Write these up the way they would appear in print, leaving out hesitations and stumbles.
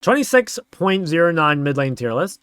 26.09 mid lane tier list.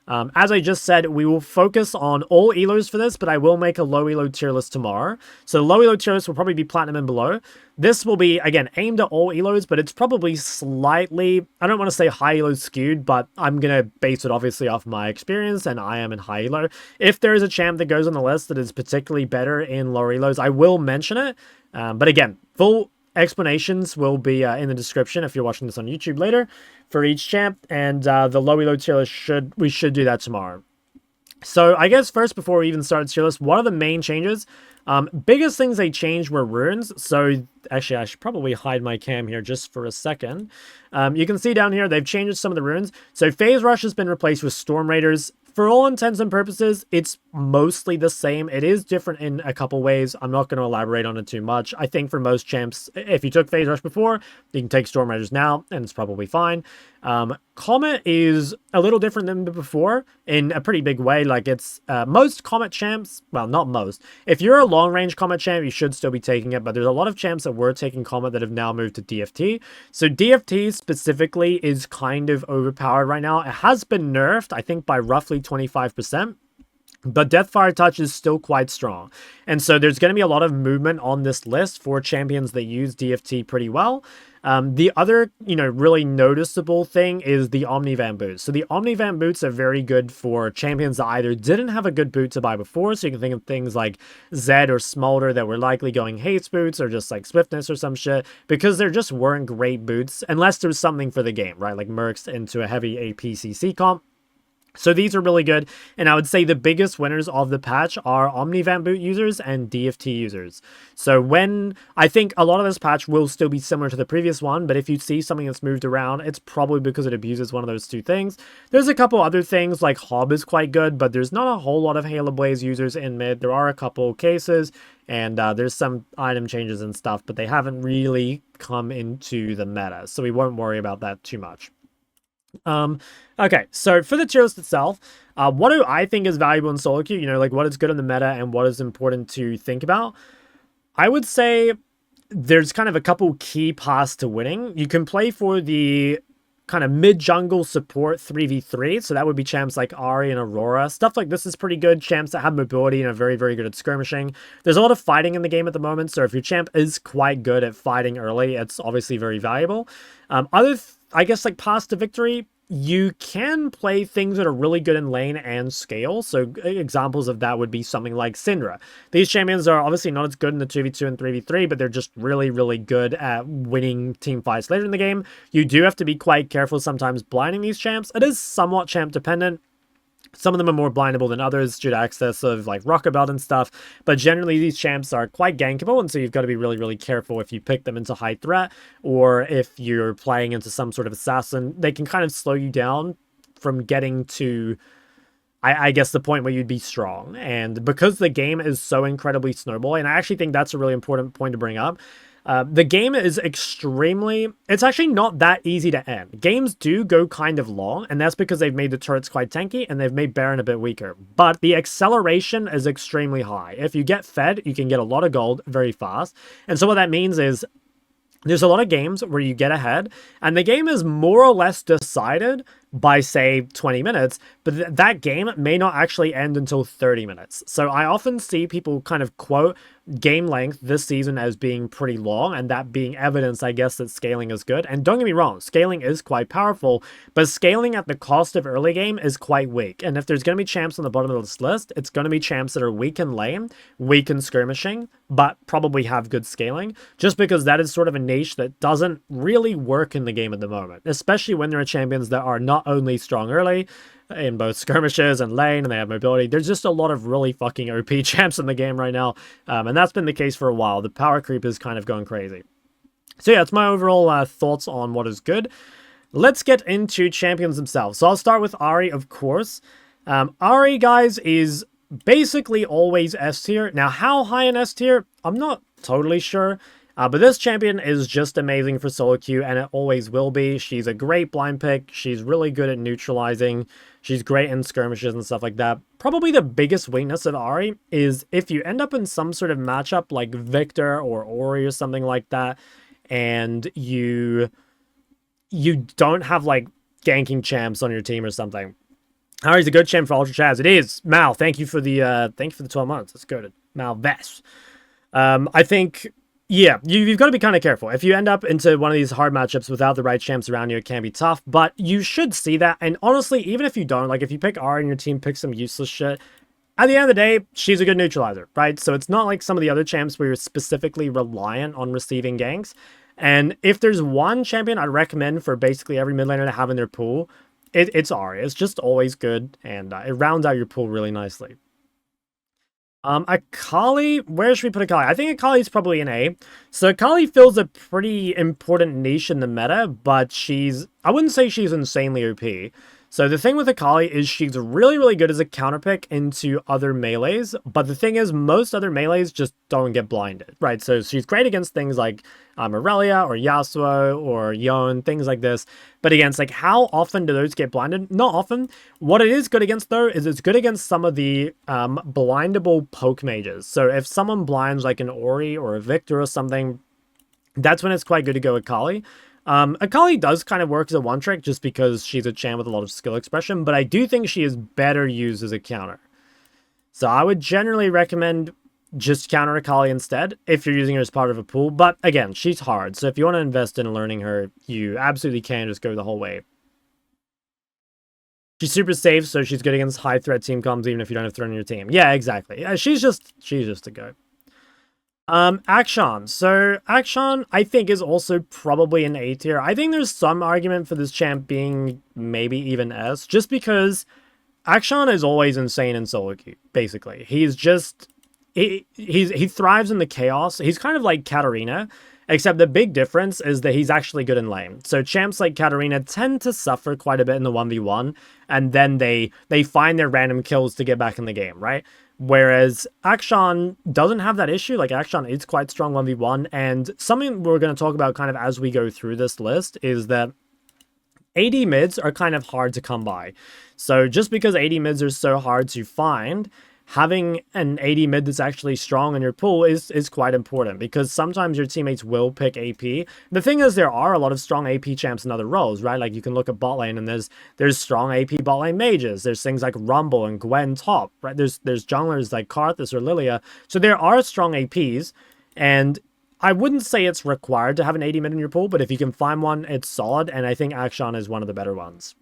As I just said, we will focus on all elos for this, but I will make a low elo tier list tomorrow. So low elo tier list will probably be platinum and below. This will be, again, aimed at all elos, but it's probably slightly, I don't want to say high elo skewed, but I'm going to base it obviously off my experience, and I am in high elo. If there is a champ that goes on the list that is particularly better in lower elos, I will mention it. But again, full explanations will be in the description if you're watching this on YouTube later for each champ, and the low elo tier list we should do that tomorrow. So I guess first, before we even start tier list, what are the main changes? Biggest things they changed were runes. So actually, I should probably hide my cam here just for a second. You can see down here they've changed some of the runes. So Phase Rush has been replaced with Storm Raiders. For all intents and purposes, it's mostly the same. It is different in a couple ways. I'm not going to elaborate on it too much. I think for most champs, if you took Phase Rush before, you can take Storm Raiders now, and it's probably fine. Comet is a little different than before in a pretty big way. Like, it's most Comet champs, well, not most. If you're a long-range Comet champ, you should still be taking it, but there's a lot of champs that were taking Comet that have now moved to DFT. So DFT specifically is kind of overpowered right now. It has been nerfed, I think, by roughly 25%. But Deathfire Touch is still quite strong. And so there's going to be a lot of movement on this list for champions that use DFT pretty well. The other, really noticeable thing is the Omnivan boots. So the Omnivan boots are very good for champions that either didn't have a good boot to buy before. So you can think of things like Zed or Smolder that were likely going haste boots or just like Swiftness or some shit, because there just weren't great boots unless there was something for the game, right? Like Mercs into a heavy APCC comp. So these are really good, and I would say the biggest winners of the patch are Omnivan boot users and DFT users. So I think a lot of this patch will still be similar to the previous one, but if you see something that's moved around, it's probably because it abuses one of those two things. There's a couple other things, like Hob is quite good, but there's not a whole lot of Halo Blaze users in mid. There are a couple cases, and there's some item changes and stuff, but they haven't really come into the meta, so we won't worry about that too much. Okay, so for the tier list itself, what do I think is valuable in solo queue? Like what is good in the meta and what is important to think about? I would say there's kind of a couple key paths to winning. You can play for the kind of mid-jungle support 3v3, so that would be champs like Ahri and Aurora. Stuff like this is pretty good. Champs that have mobility and are very, very good at skirmishing. There's a lot of fighting in the game at the moment, so if your champ is quite good at fighting early, it's obviously very valuable. I guess, like, paths to victory, you can play things that are really good in lane and scale. So examples of that would be something like Syndra. These champions are obviously not as good in the 2v2 and 3v3, but they're just really, really good at winning team fights later in the game. You do have to be quite careful sometimes blinding these champs. It is somewhat champ dependent. Some of them are more blindable than others due to access of like Rocket Belt and stuff, but generally these champs are quite gankable, and so you've got to be really, really careful if you pick them into high threat, or if you're playing into some sort of assassin. They can kind of slow you down from getting to, I guess, the point where you'd be strong. And because the game is so incredibly snowballing, and I actually think that's a really important point to bring up, the game is it's actually not that easy to end. Games do go kind of long, and that's because they've made the turrets quite tanky, and they've made Baron a bit weaker. But the acceleration is extremely high. If you get fed, you can get a lot of gold very fast. And so what that means is there's a lot of games where you get ahead, and the game is more or less decided by, say, 20 minutes, but that game may not actually end until 30 minutes. So I often see people kind of quote game length this season as being pretty long, and that being evidence, I guess, that scaling is good. And don't get me wrong, scaling is quite powerful, but scaling at the cost of early game is quite weak. And if there's going to be champs on the bottom of this list, it's going to be champs that are weak in lane, weak in skirmishing, but probably have good scaling, just because that is sort of a niche that doesn't really work in the game at the moment, especially when there are champions that are not only strong early in both skirmishes and lane, and they have mobility. There's just a lot of really fucking OP champs in the game right now, and that's been the case for a while. The power creep is kind of going crazy. So yeah, that's my overall thoughts on what is good. Let's get into champions themselves. So I'll start with Ahri, of course. Ahri, guys, is basically always S tier. Now, how high in S tier? I'm not totally sure. But this champion is just amazing for solo queue, and it always will be. She's a great blind pick. She's really good at neutralizing. She's great in skirmishes and stuff like that. Probably the biggest weakness of Ahri is if you end up in some sort of matchup like Viktor or Ori or something like that, and you don't have like ganking champs on your team or something. Ahri's a good champ for Ultra Chaz. It is. Mal, thank you for the 12 months. Let's go to Mal Vest. I think, yeah, you've got to be kind of careful. If you end up into one of these hard matchups without the right champs around you, it can be tough, but you should see that. And honestly, even if you don't, like if you pick Ahri and your team picks some useless shit, at the end of the day, she's a good neutralizer, right? So it's not like some of the other champs where you're specifically reliant on receiving ganks. And if there's one champion I'd recommend for basically every mid laner to have in their pool, it's Ahri. It's just always good, and it rounds out your pool really nicely. Akali, where should we put Akali? I think Akali's probably an A. So Akali fills a pretty important niche in the meta, but I wouldn't say she's insanely OP. So the thing with Akali is she's really, really good as a counterpick into other melees. But the thing is, most other melees just don't get blinded, right? So she's great against things like Irelia or Yasuo or Yone, things like this. But against, like, how often do those get blinded? Not often. What it is good against, though, is it's good against some of the blindable poke mages. So if someone blinds, like, an Ori or a Viktor or something, that's when it's quite good to go Akali. Akali does kind of work as a one-trick just because she's a champ with a lot of skill expression, but I do think she is better used as a counter. So I would generally recommend just counter Akali instead if you're using her as part of a pool, but again, she's hard, so if you want to invest in learning her, you absolutely can just go the whole way. She's super safe, so she's good against high-threat team comps even if you don't have Throne in your team. Yeah, exactly. Yeah, she's just a go. Akshan. So, Akshan, I think, is also probably an A tier. I think there's some argument for this champ being maybe even S, just because Akshan is always insane in solo queue, basically. He's just... He thrives in the chaos. He's kind of like Katarina, except the big difference is that he's actually good in lane. So champs like Katarina tend to suffer quite a bit in the 1v1, and then they find their random kills to get back in the game, right? Whereas Akshan doesn't have that issue. Like, Akshan is quite strong 1v1, and something we're going to talk about kind of as we go through this list is that AD mids are kind of hard to come by. So just because AD mids are so hard to find, having an AD mid that's actually strong in your pool is quite important, because sometimes your teammates will pick AP. The thing is, there are a lot of strong AP champs in other roles, right? Like, you can look at bot lane and there's strong AP bot lane mages. There's things like Rumble and Gwen top, right? There's junglers like Karthus or Lilia. So there are strong APs, and I wouldn't say it's required to have an AD mid in your pool, but if you can find one, it's solid, and I think Akshan is one of the better ones.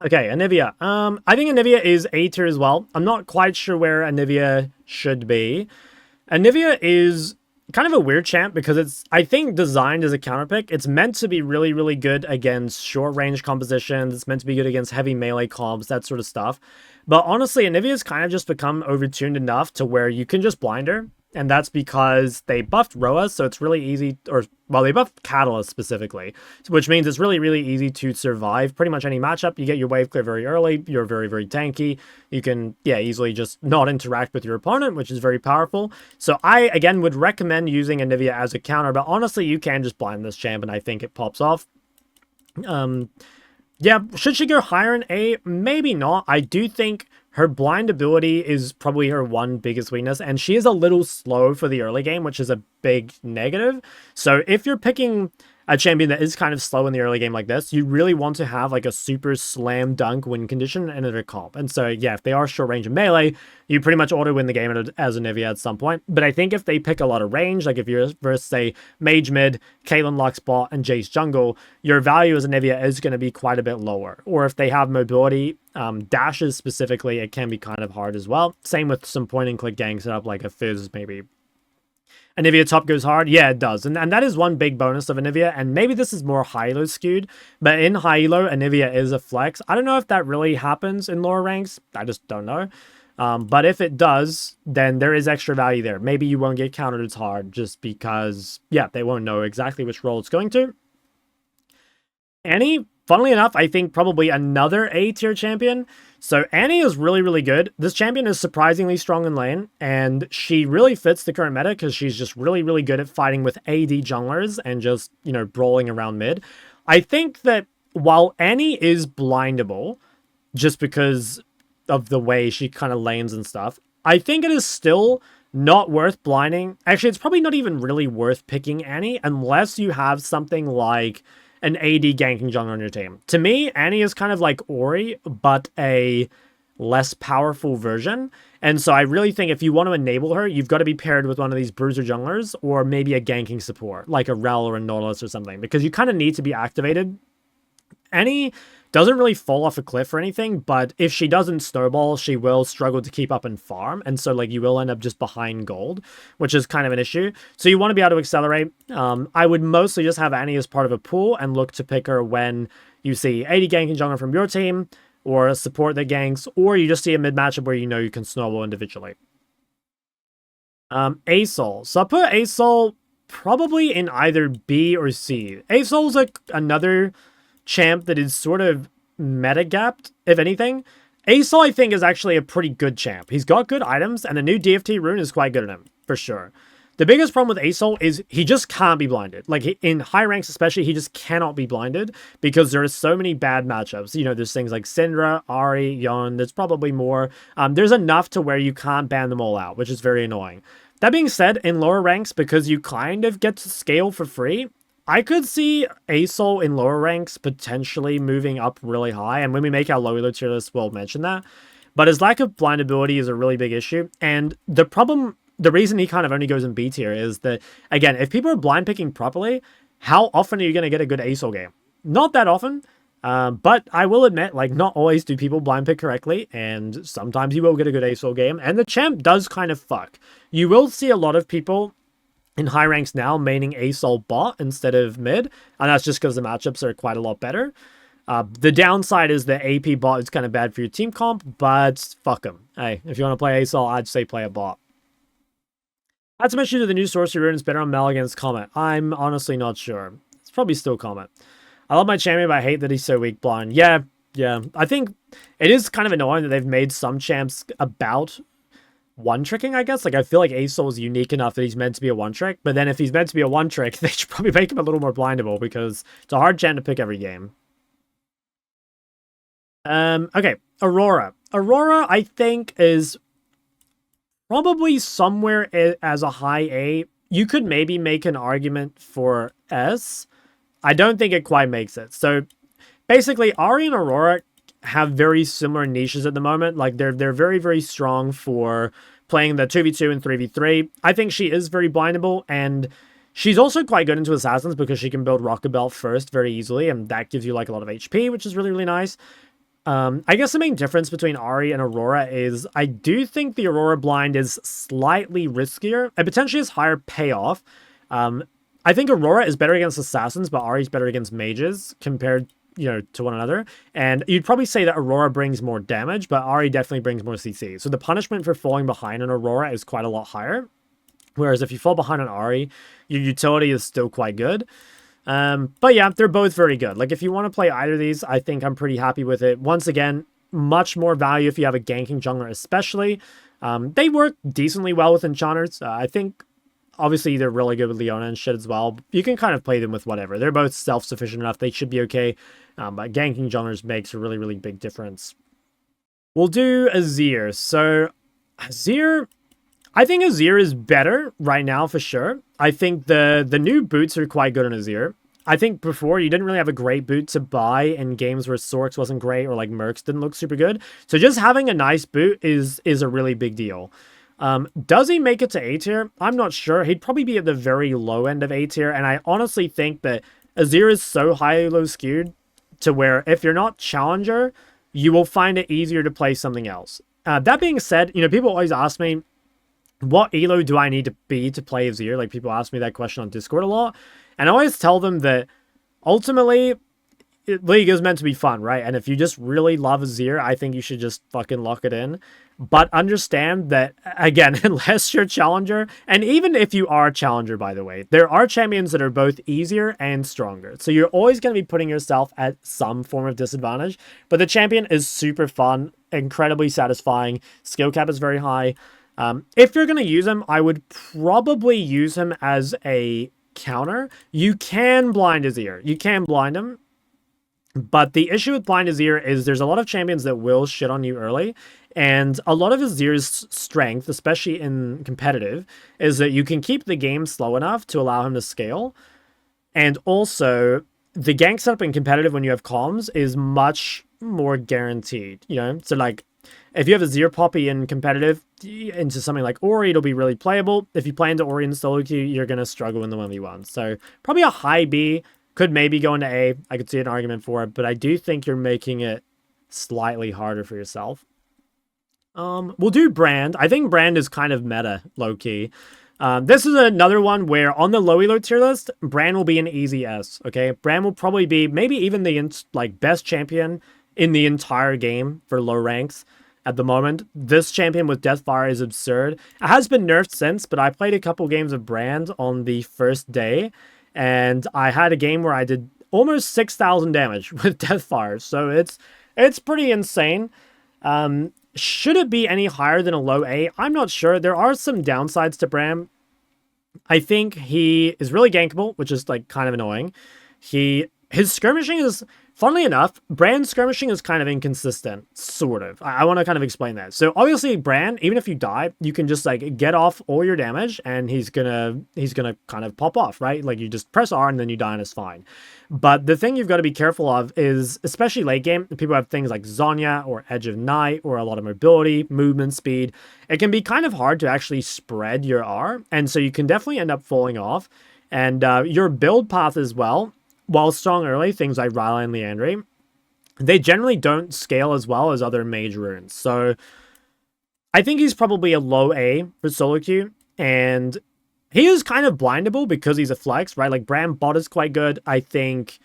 Okay, Anivia. I think Anivia is A tier as well. I'm not quite sure where Anivia should be. Anivia is kind of a weird champ because it's, I think, designed as a counterpick. It's meant to be really, really good against short-range compositions. It's meant to be good against heavy melee comps, that sort of stuff. But honestly, Anivia's kind of just become overtuned enough to where you can just blind her. And that's because they buffed Roa, so it's really easy, well, they buffed Catalyst specifically, which means it's really, really easy to survive pretty much any matchup. You get your wave clear very early, you're very, very tanky, you can, yeah, easily just not interact with your opponent, which is very powerful. So I, again, would recommend using Anivia as a counter, but honestly, you can just blind this champ, and I think it pops off. Yeah, should she go higher in A? Maybe not. I do think her blind ability is probably her one biggest weakness, and she is a little slow for the early game, which is a big negative. So if you're picking a champion that is kind of slow in the early game like this, you really want to have like a super slam dunk win condition and a comp. And so, yeah, if they are short range and melee, you pretty much auto win the game as Anivia at some point. But I think if they pick a lot of range, like if you're versus, say, Mage mid, Caitlyn Lux bot, and Jayce jungle, your value as Anivia is going to be quite a bit lower. Or if they have mobility, dashes specifically, it can be kind of hard as well. Same with some point and click gang setup like a Fizz maybe. Anivia top goes hard? Yeah, it does. And that is one big bonus of Anivia, and maybe this is more high-elo skewed, but in high-elo, Anivia is a flex. I don't know if that really happens in lower ranks. I just don't know. But if it does, then there is extra value there. Maybe you won't get countered as hard just because, yeah, they won't know exactly which role it's going to. Annie, funnily enough, I think probably another A-tier champion. So Annie is really, really good. This champion is surprisingly strong in lane, and she really fits the current meta because she's just really, really good at fighting with AD junglers and just, you know, brawling around mid. I think that while Annie is blindable, just because of the way she kind of lanes and stuff, I think it is still not worth blinding. Actually, it's probably not even really worth picking Annie unless you have something like an AD ganking jungler on your team. To me, Annie is kind of like Ori, but a less powerful version. And so I really think if you want to enable her, you've got to be paired with one of these bruiser junglers or maybe a ganking support, like a Rel or a Nautilus or something, because you kind of need to be activated. Annie doesn't really fall off a cliff or anything, but if she doesn't snowball, she will struggle to keep up and farm, and so like you will end up just behind gold, which is kind of an issue. So you want to be able to accelerate. I would mostly just have Annie as part of a pool and look to pick her when you see AD ganking jungler from your team, or a support that ganks, or you just see a mid matchup where you know you can snowball individually. A-Sol. So I'll put A-Sol probably in either B or C. A-Sol's like another champ that is sort of meta-gapped, if anything. A-Sol, I think, is actually a pretty good champ. He's got good items, and the new DFT rune is quite good at him, for sure. The biggest problem with A-Sol is he just can't be blinded. Like, in high ranks especially, he just cannot be blinded because there are so many bad matchups. You know, there's things like Syndra, Ahri, Yon, there's probably more. There's enough to where you can't ban them all out, which is very annoying. That being said, in lower ranks, because you kind of get to scale for free, I could see A-Sol in lower ranks potentially moving up really high, and when we make our low elo tier list, we'll mention that. But his lack of blind ability is a really big issue, and the reason he kind of only goes in B tier is that, again, if people are blind picking properly, how often are you going to get a good A-Sol game? Not that often, but I will admit, like, not always do people blind pick correctly, and sometimes you will get a good A-Sol game, and the champ does kind of fuck. You will see a lot of people in high ranks now maining A-Sol bot instead of mid, and that's just because the matchups are quite a lot better. The downside is the AP bot is kind of bad for your team comp, but fuck them. Hey, if you want to play A-Sol, I'd say play a bot. Had some issues with the new sorcery rune is better on Mel against Comet. I'm honestly not sure. It's probably still Comet. I love my champion, but I hate that he's so weak blind. Yeah. I think it is kind of annoying that they've made some champs about one-tricking, I guess. Like, I feel like A-Sol is unique enough that he's meant to be a one-trick, but then if he's meant to be a one-trick, they should probably make him a little more blindable because it's a hard champ to pick every game. Okay, Aurora. Aurora, I think, is probably somewhere as a high A. You could maybe make an argument for S. I don't think it quite makes it. So, basically, Ahri and Aurora have very similar niches at the moment. Like, they're very, very strong for playing the 2v2 and 3v3. I think she is very blindable, and she's also quite good into assassins because she can build Rocket Belt first very easily, and that gives you like a lot of HP, which is really, really nice. I guess the main difference between Ahri and Aurora is I do think the Aurora blind is slightly riskier and potentially has higher payoff. I think Aurora is better against assassins, but Ahri's better against mages compared, you know, to one another. And you'd probably say that Aurora brings more damage, but Ahri definitely brings more CC. So the punishment for falling behind on Aurora is quite a lot higher. Whereas if you fall behind on Ahri, your utility is still quite good. But yeah, they're both very good. Like, if you want to play either of these, I think I'm pretty happy with it. Once again, much more value if you have a ganking jungler especially. They work decently well with enchanters. I think, obviously, they're really good with Leona and shit as well. You can kind of play them with whatever. They're both self-sufficient enough. They should be okay. But ganking junglers makes a really, really big difference. We'll do Azir. So, Azir, I think Azir is better right now for sure. I think the new boots are quite good on Azir. I think before you didn't really have a great boot to buy in games where Sorks wasn't great or like Mercs didn't look super good. So just having a nice boot is a really big deal. Does he make it to A tier? I'm not sure. He'd probably be at the very low end of A tier, and I honestly think that Azir is so highly low skewed to where if you're not Challenger, you will find it easier to play something else. That being said, you know, people always ask me, what elo do I need to be to play Azir? Like, people ask me that question on Discord a lot, and I always tell them that ultimately, League is meant to be fun, right? And if you just really love Azir, I think you should just fucking lock it in. But understand that, again, unless you're Challenger, and even if you are Challenger, by the way, there are champions that are both easier and stronger. So you're always going to be putting yourself at some form of disadvantage. But the champion is super fun, incredibly satisfying. Skill cap is very high. If you're going to use him, I would probably use him as a counter. You can blind Azir. You can blind him. But the issue with blind Azir is there's a lot of champions that will shit on you early. And a lot of Azir's strength, especially in competitive, is that you can keep the game slow enough to allow him to scale. And also, the gank setup in competitive when you have comms is much more guaranteed, you know? So, like, if you have a Azir Poppy in competitive into something like Ori, it'll be really playable. If you play into Ori in solo queue, you're going to struggle in the 1v1. So, probably a high B. Could maybe go into A. I could see an argument for it, but I do think you're making it slightly harder for yourself. We'll do Brand. I think Brand is kind of meta, low-key. This is another one where on the low elo tier list, Brand will be an easy S, okay? Brand will probably be maybe even the best champion in the entire game for low ranks at the moment. This champion with Deathfire is absurd. It has been nerfed since, but I played a couple games of Brand on the first day, and I had a game where I did almost 6,000 damage with Deathfire, so it's pretty insane. Should it be any higher than a low A? I'm not sure. There are some downsides to Brand. I think he is really gankable, which is like kind of annoying. His skirmishing is, funnily enough, Brand's skirmishing is kind of inconsistent, sort of. I want to kind of explain that. So obviously Brand, even if you die, you can just like get off all your damage and he's gonna kind of pop off, right? Like you just press R and then you die and it's fine. But the thing you've got to be careful of is, especially late game, people have things like Zhonya or Edge of Night or a lot of mobility, movement speed. It can be kind of hard to actually spread your R, and so you can definitely end up falling off. And your build path as well, while strong early, things like Rylai and Liandry, they generally don't scale as well as other mage runes. So I think he's probably a low A for solo queue, and he is kind of blindable because he's a flex, right? Like Brand bot is quite good. I think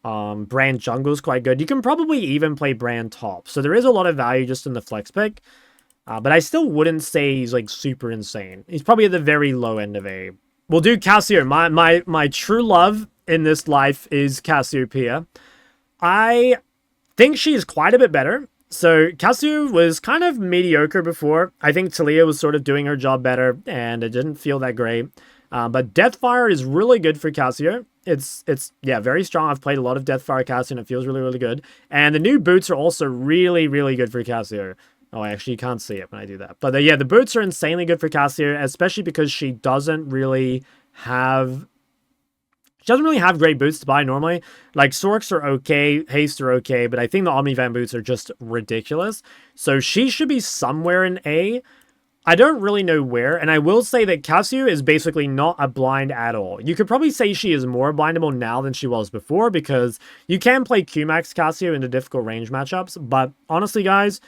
Brand jungle is quite good. You can probably even play Brand top. So there is a lot of value just in the flex pick. But I still wouldn't say he's like super insane. He's probably at the very low end of A. We'll do Cassio. My true love in this life is Cassiopeia. I think she's quite a bit better. So Cassio was kind of mediocre before. I think Taliyah was sort of doing her job better, and it didn't feel that great. But Deathfire is really good for Cassio. It's very strong. I've played a lot of Deathfire Cassio, and it feels really, really good. And the new boots are also really, really good for Cassio. Oh, actually, you can't see it when I do that. But yeah, the boots are insanely good for Cassio, especially because she doesn't really have great boots to buy normally. Like, Sorks are okay, Haste are okay, but I think the Omni-Van boots are just ridiculous. So she should be somewhere in A. I don't really know where, and I will say that Cassio is basically not a blind at all. You could probably say she is more blindable now than she was before, because you can play Qmax Cassio into difficult range matchups, but honestly, guys,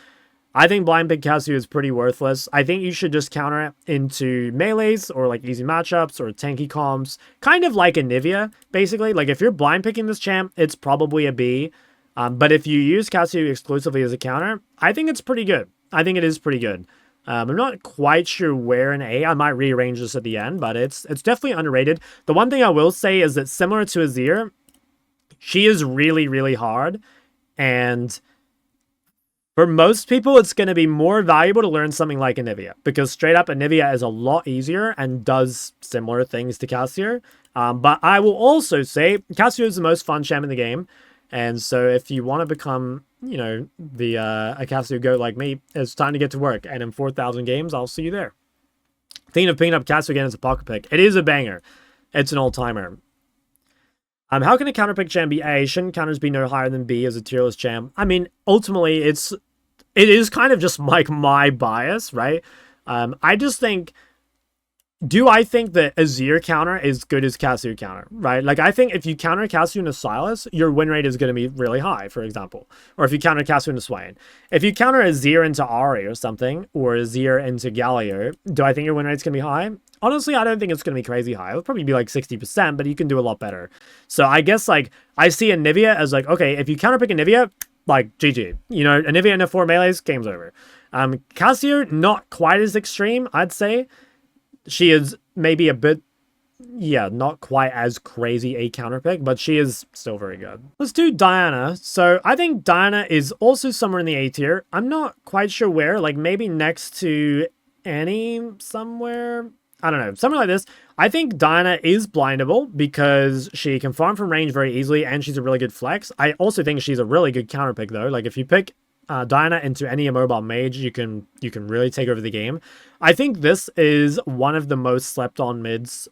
I think blind pick Cassio is pretty worthless. I think you should just counter it into melees or like easy matchups or tanky comps, kind of like Anivia, basically. Like if you're blind picking this champ, it's probably a B. But if you use Cassio exclusively as a counter, I think it's pretty good. I think it is pretty good. I'm not quite sure where in A. I might rearrange this at the end, but it's definitely underrated. The one thing I will say is that similar to Azir, she is really, really hard, and for most people, it's going to be more valuable to learn something like Anivia, because straight up Anivia is a lot easier and does similar things to Cassio. But I will also say Cassio is the most fun champ in the game. And so if you want to become, you know, a Cassio goat like me, it's time to get to work. And in 4,000 games, I'll see you there. Thinking of picking up Cassio again as a pocket pick. It is a banger. It's an all-timer. How can a counterpick champ be A? Shouldn't counters be no higher than B as a tier list champ? I mean, ultimately, it is kind of just like my bias, right? I just think, do I think that Azir counter is good as Cassio counter, right? Like, I think if you counter Cassio into Sylas, your win rate is going to be really high, for example. Or if you counter Cassio into Swain. If you counter Azir into Ahri or something, or Azir into Galio, do I think your win rate's going to be high? Honestly, I don't think it's going to be crazy high. It'll probably be like 60%, but you can do a lot better. So I guess, like, I see Anivia as like, okay, if you counterpick Anivia, like, GG. You know, Anivia into 4 melees, game's over. Cassio, not quite as extreme, I'd say. She is maybe a bit, not quite as crazy a counterpick, but she is still very good. Let's do Diana. So I think Diana is also somewhere in the A tier. I'm not quite sure where, like maybe next to Annie somewhere. I don't know, something like this. I think Diana is blindable because she can farm from range very easily and she's a really good flex. I also think she's a really good counterpick though. Like if you pick Diana into any immobile mage, you can really take over the game. I think this is one of the most slept on mids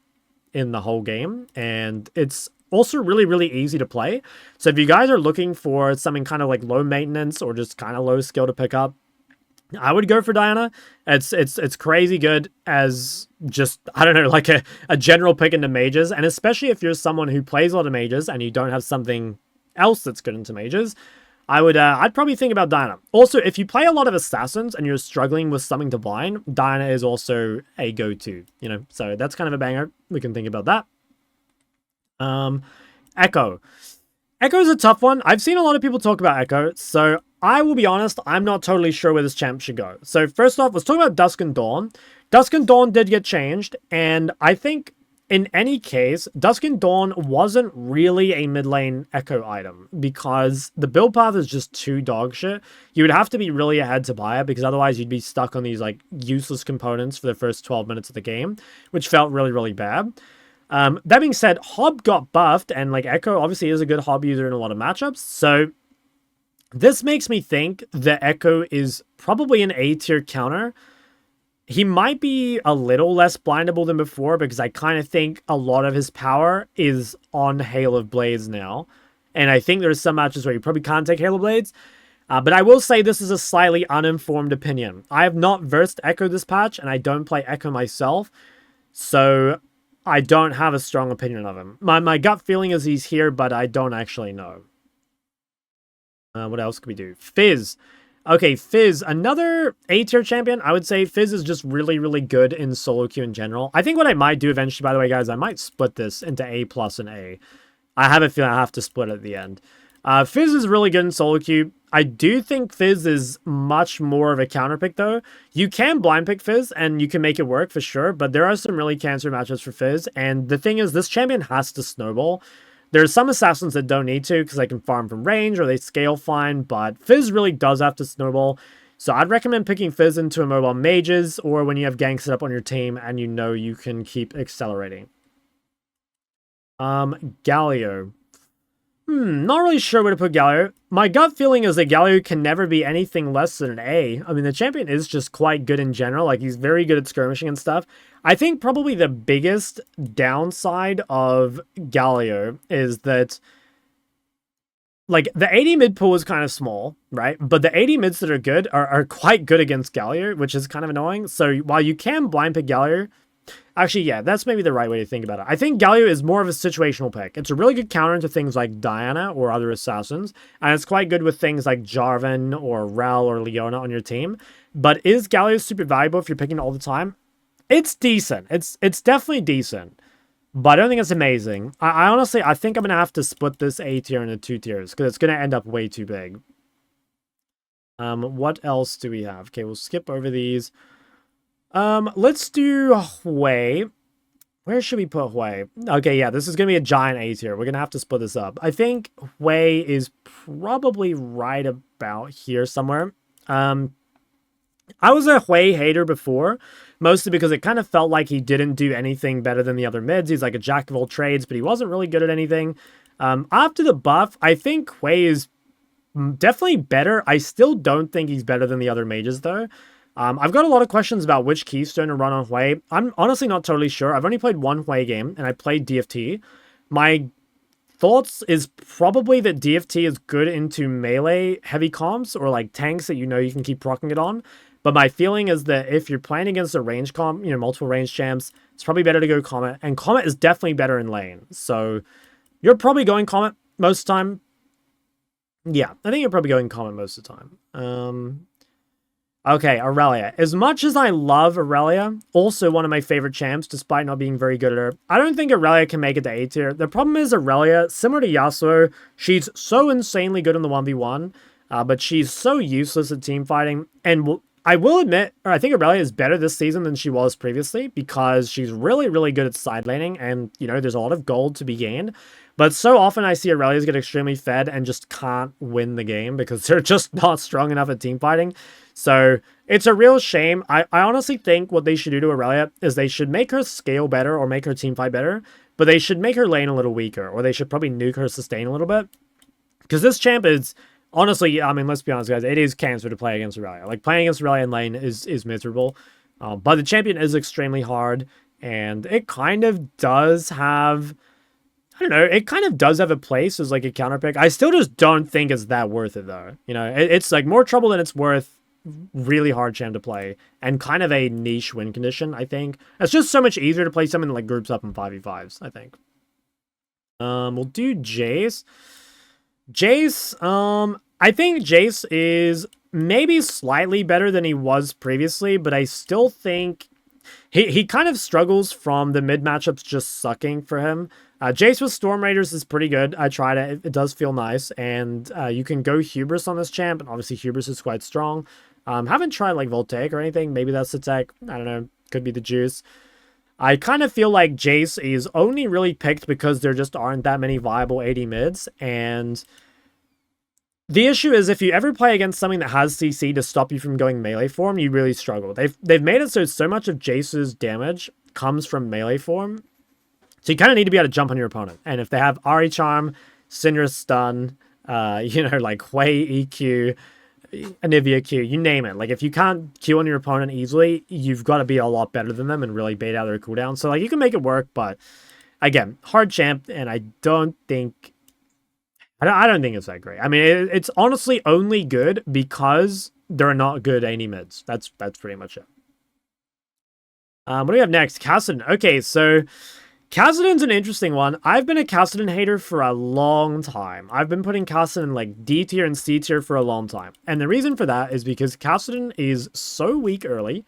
in the whole game, and it's also really, really easy to play. So if you guys are looking for something kind of like low maintenance or just kind of low skill to pick up, I would go for Diana. It's crazy good as just, I don't know, like a general pick into mages. And especially if you're someone who plays a lot of mages and you don't have something else that's good into mages, I'd probably think about Diana. Also, if you play a lot of assassins and you're struggling with something to blind, Diana is also a go-to, you know, so that's kind of a banger. We can think about that. Ekko. Ekko is a tough one. I've seen a lot of people talk about Ekko, so I will be honest, I'm not totally sure where this champ should go. So first off, let's talk about Dusk and Dawn. Dusk and Dawn did get changed, and I think in any case, Dusk and Dawn wasn't really a mid lane Ekko item because the build path is just too dog shit. You would have to be really ahead to buy it because otherwise you'd be stuck on these like useless components for the first 12 minutes of the game, which felt really, really bad. That being said, Hob got buffed and like Ekko obviously is a good Hob user in a lot of matchups. So this makes me think that Ekko is probably an A tier counter. He might be a little less blindable than before because I kind of think a lot of his power is on Hail of Blades now. And I think there's some matches where you probably can't take Hail of Blades. But I will say this is a slightly uninformed opinion. I have not versed Ekko this patch and I don't play Ekko myself. So I don't have a strong opinion of him. My gut feeling is he's here, but I don't actually know. What else could we do? Fizz. Okay, Fizz, another A-tier champion. I would say Fizz is just really, really good in solo queue in general. I think what I might do eventually, by the way, guys, I might split this into A+ and A. I have a feeling I have to split at the end. Fizz is really good in solo queue. I do think Fizz is much more of a counterpick, though. You can blind pick Fizz, and you can make it work for sure, but there are some really cancer matchups for Fizz, and the thing is, this champion has to snowball. There are some assassins that don't need to because they can farm from range or they scale fine, but Fizz really does have to snowball. So I'd recommend picking Fizz into immobile mages or when you have ganks set up on your team and you know you can keep accelerating. Galio. Not really sure where to put Galio. My gut feeling is that Galio can never be anything less than an A. I mean, the champion is just quite good in general. Like, he's very good at skirmishing and stuff. I think probably the biggest downside of Galio is that, like, the 80 mid pool is kind of small, right? But the 80 mids that are good are quite good against Galio, which is kind of annoying. So while you can blind pick Galio, actually, yeah, that's maybe the right way to think about it. I think Galio is more of a situational pick. It's a really good counter to things like Diana or other assassins, and it's quite good with things like Jarvan or Rel or Leona on your team. But is Galio super valuable if you're picking it all the time? It's decent. It's definitely decent, but I don't think it's amazing. I honestly, I think I'm going to have to split this A tier into 2 tiers because it's going to end up way too big. What else do we have? Okay, we'll skip over these. Let's do Hwei. Where should we put Hwei? Okay, yeah, this is going to be a giant A tier. We're going to have to split this up. I think Hwei is probably right about here somewhere. I was a Hwei hater before, mostly because it kind of felt like he didn't do anything better than the other mids. He's like a jack of all trades, but he wasn't really good at anything. After the buff, I think Hwei is definitely better. I still don't think he's better than the other mages, though. I've got a lot of questions about which keystone to run on Hwei. I'm honestly not totally sure. I've only played one Hwei game, and I played DFT. My thoughts is probably that DFT is good into melee heavy comps, or like tanks that you know you can keep proccing it on. But my feeling is that if you're playing against a range comp, you know, multiple range champs, it's probably better to go Comet. And Comet is definitely better in lane. So you're probably going Comet most of the time. Yeah, I think you're probably going Comet most of the time. Okay, Irelia. As much as I love Irelia, also one of my favorite champs, despite not being very good at her, I don't think Irelia can make it to A tier. The problem is Irelia, similar to Yasuo, she's so insanely good in the 1v1, but she's so useless at team fighting. And I will admit, or I think Irelia is better this season than she was previously because she's really, really good at side laning and, you know, there's a lot of gold to be gained. But so often I see Aurelias get extremely fed and just can't win the game because they're just not strong enough at team fighting. So it's a real shame. I honestly think what they should do to Irelia is they should make her scale better or make her team fight better, but they should make her lane a little weaker, or they should probably nuke her sustain a little bit. Because this champ is, honestly, I mean, let's be honest, guys, it is cancer to play against Irelia. Like, playing against Irelia in lane is miserable. But the champion is extremely hard, and it kind of does have, I don't know. It kind of does have a place as like a counter pick. I still just don't think it's that worth it though. You know, it's like more trouble than it's worth. Really hard champ to play and kind of a niche win condition. I think it's just so much easier to play something that like groups up in 5v5s. I think. We'll do Jayce. I think Jayce is maybe slightly better than he was previously, but I still think he kind of struggles from the mid matchups just sucking for him. Jayce with Storm Raiders is pretty good. I tried it. It does feel nice. And you can go Hubris on this champ. And obviously Hubris is quite strong. Haven't tried like Voltaic or anything. Maybe that's the tech. I don't know. Could be the juice. I kind of feel like Jayce is only really picked because there just aren't that many viable AD mids. And the issue is if you ever play against something that has CC to stop you from going melee form, you really struggle. They've made it so much of Jayce's damage comes from melee form. So you kind of need to be able to jump on your opponent. And if they have Ahri Charm, Syndra Stun, you know, like Hwei EQ, Anivia Q, you name it. Like if you can't Q on your opponent easily, you've got to be a lot better than them and really bait out their cooldown. So like you can make it work, but again, hard champ, and I don't think it's that great. I mean, it's honestly only good because there are not good AD mids. That's pretty much it. What do we have next? Kassadin. Okay, so Kassadin's an interesting one. I've been a Kassadin hater for a long time. I've been putting Kassadin in like D tier and C tier for a long time. And the reason for that is because Kassadin is so weak early,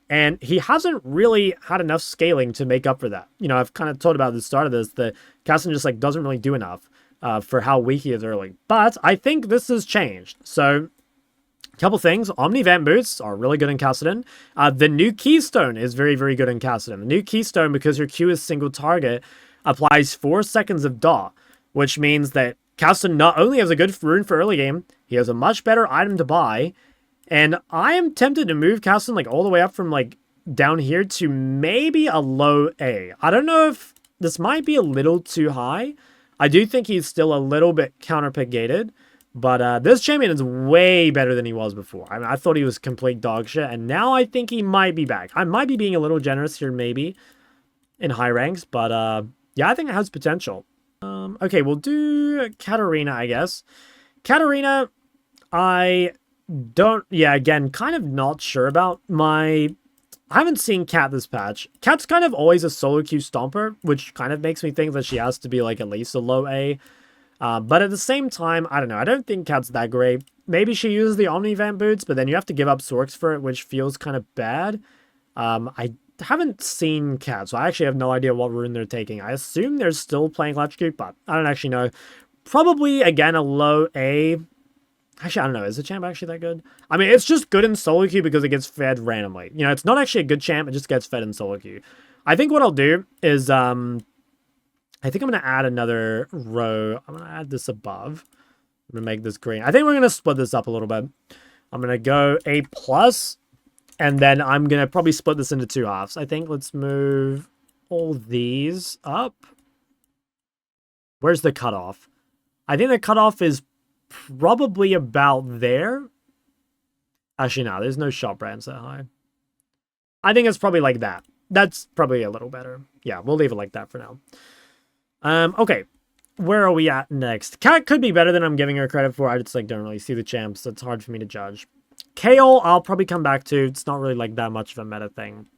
and he hasn't really had enough scaling to make up for that. You know, I've kind of talked about at the start of this that Kassadin just like doesn't really do enough for how weak he is early. But I think this has changed. So couple things. Omni Vent Boots are really good in Kassadin. The new Keystone is very, very good in Kassadin. The new Keystone, because your Q is single target, applies 4 seconds of dot, which means that Kassadin not only has a good rune for early game, he has a much better item to buy, and I am tempted to move Kassadin like all the way up from like down here to maybe a low A. I don't know if this might be a little too high. I do think he's still a little bit counterpick gated. But this champion is way better than he was before. I mean, I thought he was complete dog shit, and now I think he might be back. I might be being a little generous here, maybe, in high ranks, but yeah, I think it has potential. Okay, we'll do Katarina, I guess. Katarina, I don't... Yeah, again, kind of not sure about my... I haven't seen Kat this patch. Kat's kind of always a solo queue stomper, which kind of makes me think that she has to be, like, at least a low A. But at the same time, I don't know. I don't think Kat's that great. Maybe she uses the Omni Vent Boots, but then you have to give up Sorks for it, which feels kind of bad. I haven't seen Kat, so I actually have no idea what rune they're taking. I assume they're still playing Electrocute, but I don't actually know. Probably, again, a low A. Actually, I don't know. Is the champ actually that good? I mean, it's just good in solo queue because it gets fed randomly. You know, it's not actually a good champ. It just gets fed in solo queue. I think what I'll do is... I think I'm going to add another row. I'm going to add this above. I'm going to make this green. I think we're going to split this up a little bit. I'm going to go A+, and then I'm going to probably split this into 2 halves. I think let's move all these up. Where's the cutoff? I think the cutoff is probably about there. Actually, no, there's no shop brands that high. I think it's probably like that. That's probably a little better. Yeah, we'll leave it like that for now. Okay, where are we at next? Kat could be better than I'm giving her credit for. I just like don't really see the champs, so it's hard for me to judge. Kayle, I'll probably come back to. It's not really like that much of a meta thing.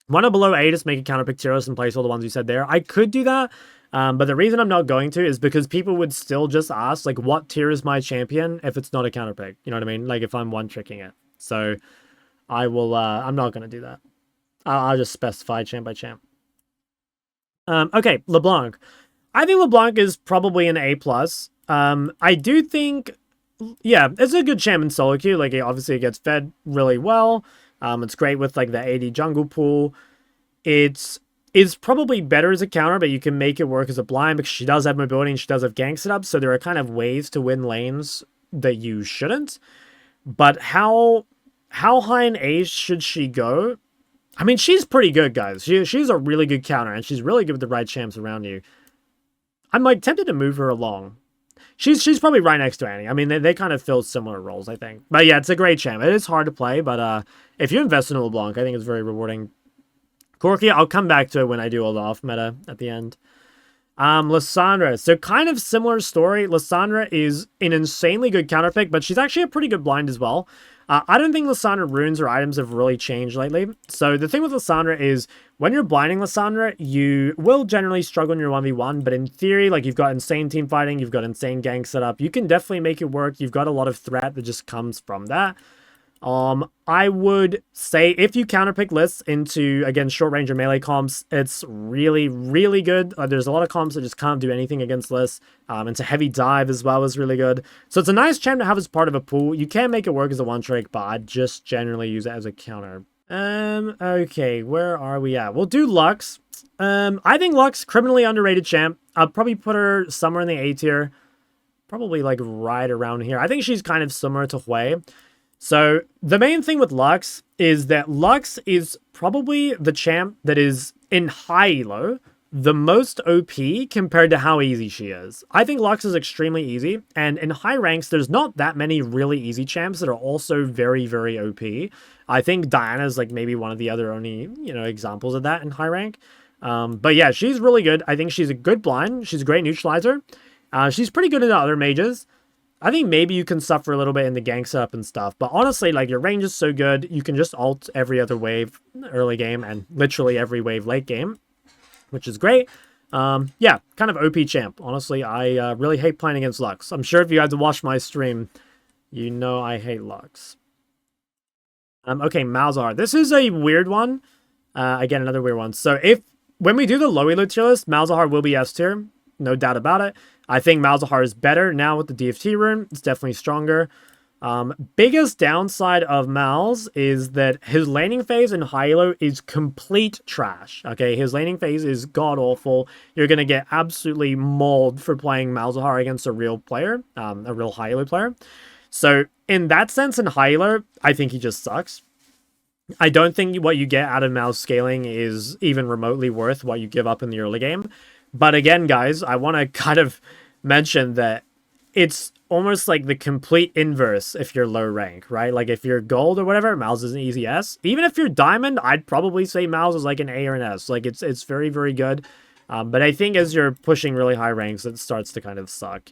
One up below A, just make a counterpick tier list and place all the ones you said there. I could do that, but the reason I'm not going to is because people would still just ask, like, what tier is my champion if it's not a counterpick? You know what I mean? Like, if I'm one-tricking it. So, I will, I'm not going to do that. I'll just specify champ by champ. Okay, LeBlanc. I think LeBlanc is probably an A+. I do think, yeah, it's a good champ in solo queue. Like, obviously it gets fed really well. It's great with, like, the AD jungle pool. It's probably better as a counter, but you can make it work as a blind because she does have mobility and she does have gank setup. So there are kind of ways to win lanes that you shouldn't. But how high in A should she go? I mean, she's pretty good, guys. She's a really good counter, and she's really good with the right champs around you. I'm, like, tempted to move her along. She's probably right next to Annie. I mean, they kind of fill similar roles, I think. But yeah, it's a great champ. It is hard to play, but if you invest in a LeBlanc, I think it's very rewarding. Corki, I'll come back to it when I do all the off-meta at the end. Lissandra. So kind of similar story. Lissandra is an insanely good counterpick, but she's actually a pretty good blind as well. I don't think Lissandra runes or items have really changed lately. So the thing with Lissandra is when you're blinding Lissandra, you will generally struggle in your 1v1, but in theory, like you've got insane team fighting, you've got insane gank setup, you can definitely make it work. You've got a lot of threat that just comes from that. I would say if you counterpick lists into, again, short range or melee comps, it's really, really good. There's a lot of comps that just can't do anything against lists. Into heavy dive as well is really good. So it's a nice champ to have as part of a pool. You can make it work as a one trick, but I just generally use it as a counter. Okay, where are we at? We'll do Lux. I think Lux, criminally underrated champ. I'll probably put her somewhere in the A tier. Probably like right around here. I think she's kind of similar to Hwei. So the main thing with Lux is that Lux is probably the champ that is in high elo the most OP compared to how easy she is. I think Lux is extremely easy, and in high ranks, there's not that many really easy champs that are also very, very OP. I think Diana is like maybe one of the other only, examples of that in high rank. But yeah, she's really good. I think she's a good blind. She's a great neutralizer. She's pretty good in the other mages. I think maybe you can suffer a little bit in the gank setup and stuff, but honestly, like your range is so good, you can just ult every other wave early game and literally every wave late game, which is great. Yeah, kind of OP champ. Honestly, I really hate playing against Lux. I'm sure if you had to watch my stream, you know I hate Lux. Okay, Malzahar. This is a weird one. Again, another weird one. So when we do the low elo tier list, Malzahar will be S tier. No doubt about it. I think Malzahar is better now with the DFT rune. It's definitely stronger. Biggest downside of Malz is that his laning phase in high elo is complete trash. Okay, his laning phase is god-awful. You're going to get absolutely mauled for playing Malzahar against a real player, a real high elo player. So in that sense, in high elo, I think he just sucks. I don't think what you get out of Malz scaling is even remotely worth what you give up in the early game. But again, guys, I want to kind of mention that it's almost like the complete inverse if you're low rank, right? Like if you're gold or whatever, Malz is an easy S. Even if you're diamond, I'd probably say Malz is like an A or an S. Like it's very, very good. But I think as you're pushing really high ranks, it starts to kind of suck.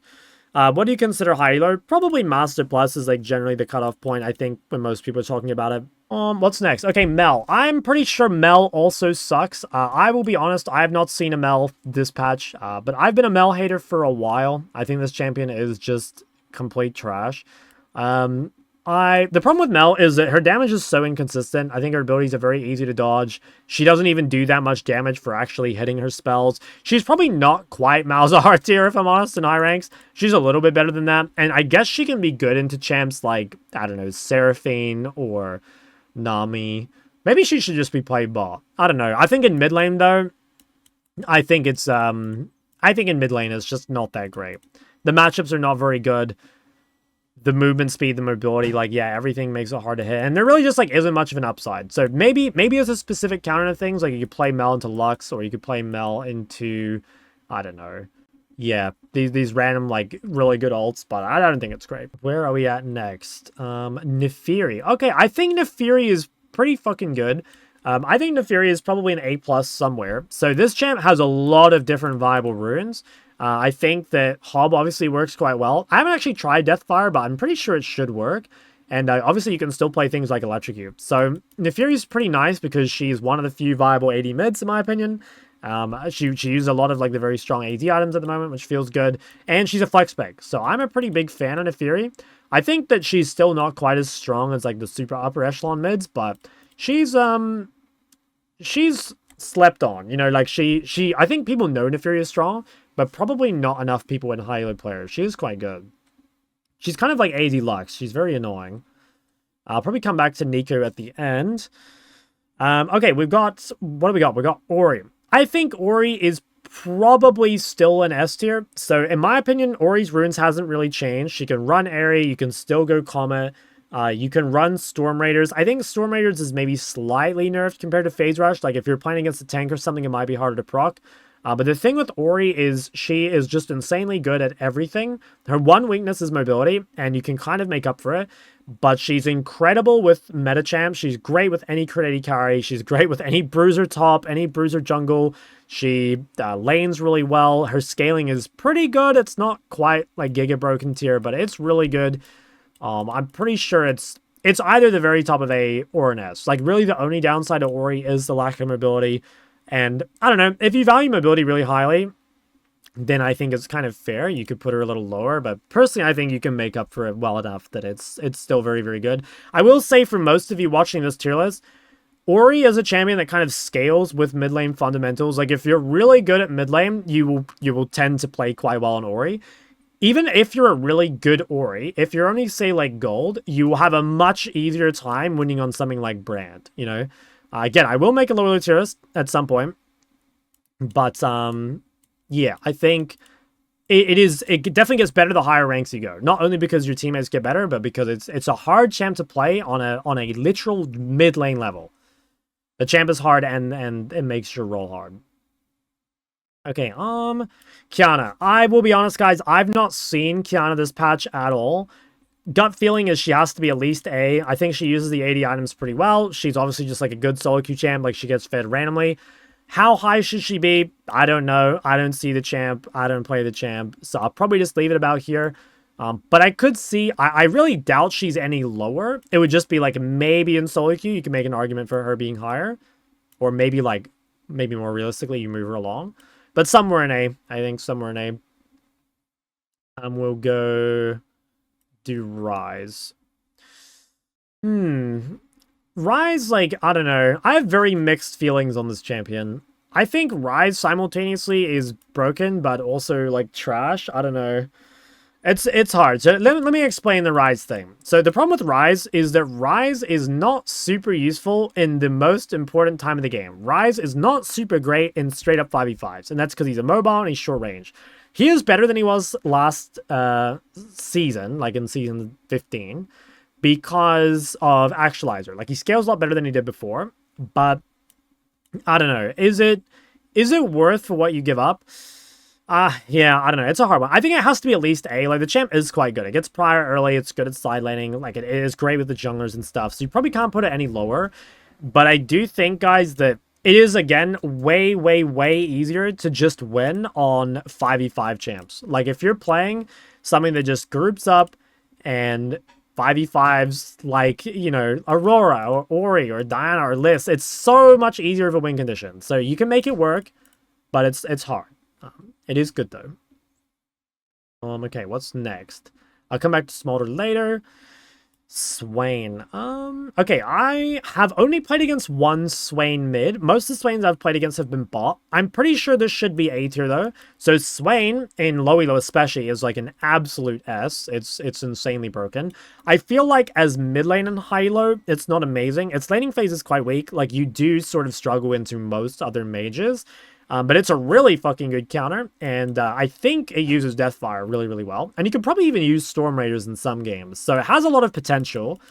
What do you consider high elo? Probably Master Plus is like generally the cutoff point, I think, when most people are talking about it. What's next? Okay, Mel. I'm pretty sure Mel also sucks. I will be honest, I have not seen a Mel this patch, but I've been a Mel hater for a while. I think this champion is just complete trash. The problem with Mel is that her damage is so inconsistent. I think her abilities are very easy to dodge. She doesn't even do that much damage for actually hitting her spells. She's probably not quite Malzahar tier, if I'm honest, in high ranks. She's a little bit better than that. And I guess she can be good into champs like, I don't know, Seraphine or Nami. Maybe she should just be played bot. I don't know. I think in mid lane, though, I think in mid lane it's just not that great. The matchups are not very good. The movement speed, the mobility, like, yeah, everything makes it hard to hit. And there really just, like, isn't much of an upside. So maybe there's a specific counter to things. Like, you could play Mel into Lux, or you could play Mel into, I don't know. Yeah, these random, like, really good ults, but I don't think it's great. Where are we at next? Naafiri. Okay, I think Naafiri is pretty fucking good. I think Naafiri is probably an A+ somewhere. So this champ has a lot of different viable runes. I think that Hob obviously works quite well. I haven't actually tried Deathfire, but I'm pretty sure it should work. And obviously you can still play things like Electrocute. So Naafiri is pretty nice because she's one of the few viable AD mids, in my opinion. She uses a lot of like the very strong AD items at the moment, which feels good. And she's a flex pick. So I'm a pretty big fan of Naafiri. I think that she's still not quite as strong as like the super upper echelon mids, but she's slept on. You know, like I think people know Naafiri is strong, but probably not enough people in high elo players. She is quite good. She's kind of like AD Lux. She's very annoying. I'll probably come back to Nico at the end. Okay, what do we got? We got Ori. I think Ori is probably still an S tier. So in my opinion, Ori's runes hasn't really changed. She can run Ahri. You can still go Comet. You can run Storm Raiders. I think Storm Raiders is maybe slightly nerfed compared to Phase Rush. Like if you're playing against a tank or something, it might be harder to proc. But the thing with Ori is she is just insanely good at everything. Her one weakness is mobility, and you can kind of make up for it. But she's incredible with meta champ. She's great with any crit AD carry. She's great with any bruiser top, any bruiser jungle. She lanes really well. Her scaling is pretty good. It's not quite like Giga Broken tier, but it's really good. I'm pretty sure it's either the very top of A or an S. Like, really the only downside of Ori is the lack of mobility. And I don't know, if you value mobility really highly, then I think it's kind of fair. You could put her a little lower, but personally, I think you can make up for it well enough that it's still very, very good. I will say for most of you watching this tier list, Ori is a champion that kind of scales with mid lane fundamentals. Like, if you're really good at mid lane, you will tend to play quite well on Ori. Even if you're a really good Ori, if you're only, say, like gold, you will have a much easier time winning on something like Brand, you know? Again, I will make a lower tier list at some point, but yeah, I think it definitely gets better the higher ranks you go. Not only because your teammates get better, but because it's a hard champ to play on a literal mid lane level. The champ is hard and it makes your role hard. Okay, Qiyana. I will be honest, guys, I've not seen Qiyana this patch at all. Gut feeling is she has to be at least A. I think she uses the AD items pretty well. She's obviously just like a good solo queue champ. Like, she gets fed randomly. How high should she be? I don't know. I don't see the champ. I don't play the champ. So I'll probably just leave it about here. But I could see... I really doubt she's any lower. It would just be like maybe in solo queue you can make an argument for her being higher. Or maybe more realistically you move her along. But somewhere in A. I think somewhere in A. We'll go... do Ryze. Ryze, like, I don't know. I have very mixed feelings on this champion. I think Ryze simultaneously is broken, but also, like, trash. I don't know. It's hard. So let me explain the Ryze thing. So the problem with Ryze is that Ryze is not super useful in the most important time of the game. Ryze is not super great in straight up 5v5s, and that's because he's a mobile and he's short range. He is better than he was last season, like in season 15, because of Actualizer. Like, he scales a lot better than he did before, but I don't know. Is it worth for what you give up? Yeah, I don't know. It's a hard one. I think it has to be at least A. Like, the champ is quite good. It gets prior early. It's good at side laning. Like, it is great with the junglers and stuff. So you probably can't put it any lower. But I do think, guys, that it is, again, way, way, way easier to just win on 5v5 champs. Like, if you're playing something that just groups up and 5v5s like, you know, Aurora or Ori or Diana or Liss, it's so much easier of a win condition. So you can make it work, but it's hard. It is good, though. Okay, what's next? I'll come back to Smolder later. Swain. Okay, I have only played against one Swain mid. Most of the Swains I've played against have been bot. I'm pretty sure this should be A tier, though. So Swain, in low elo especially, is like an absolute S. It's insanely broken. I feel like as mid lane and high elo, it's not amazing. Its laning phase is quite weak. Like, you do sort of struggle into most other mages. But it's a really fucking good counter, and I think it uses Deathfire really, really well. And you can probably even use Storm Raiders in some games. So it has a lot of potential,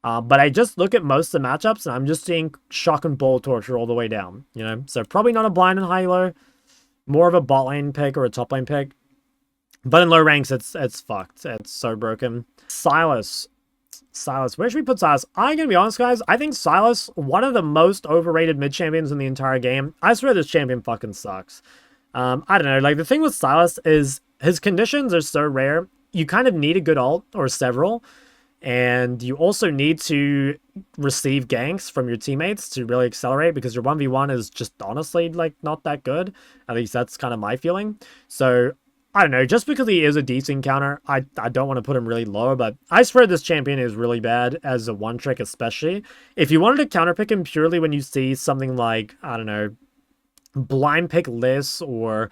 but I just look at most of the matchups, and I'm just seeing Shock and Ball Torture all the way down, you know? So probably not a blind and high-low, more of a bot lane pick or a top lane pick. But in low ranks, it's fucked. It's so broken. Sylas. Where should we put Sylas? I'm gonna be honest, guys. I think Sylas, one of the most overrated mid champions in the entire game. I swear this champion fucking sucks. I don't know. Like, the thing with Sylas is his conditions are so rare. You kind of need a good ult or several, and you also need to receive ganks from your teammates to really accelerate, because your 1v1 is just honestly like not that good. At least that's kind of my feeling. So I don't know, just because he is a decent counter, I don't want to put him really low, but I swear this champion is really bad as a one-trick, especially. If you wanted to counterpick him purely when you see something like, I don't know, blind pick Liss, or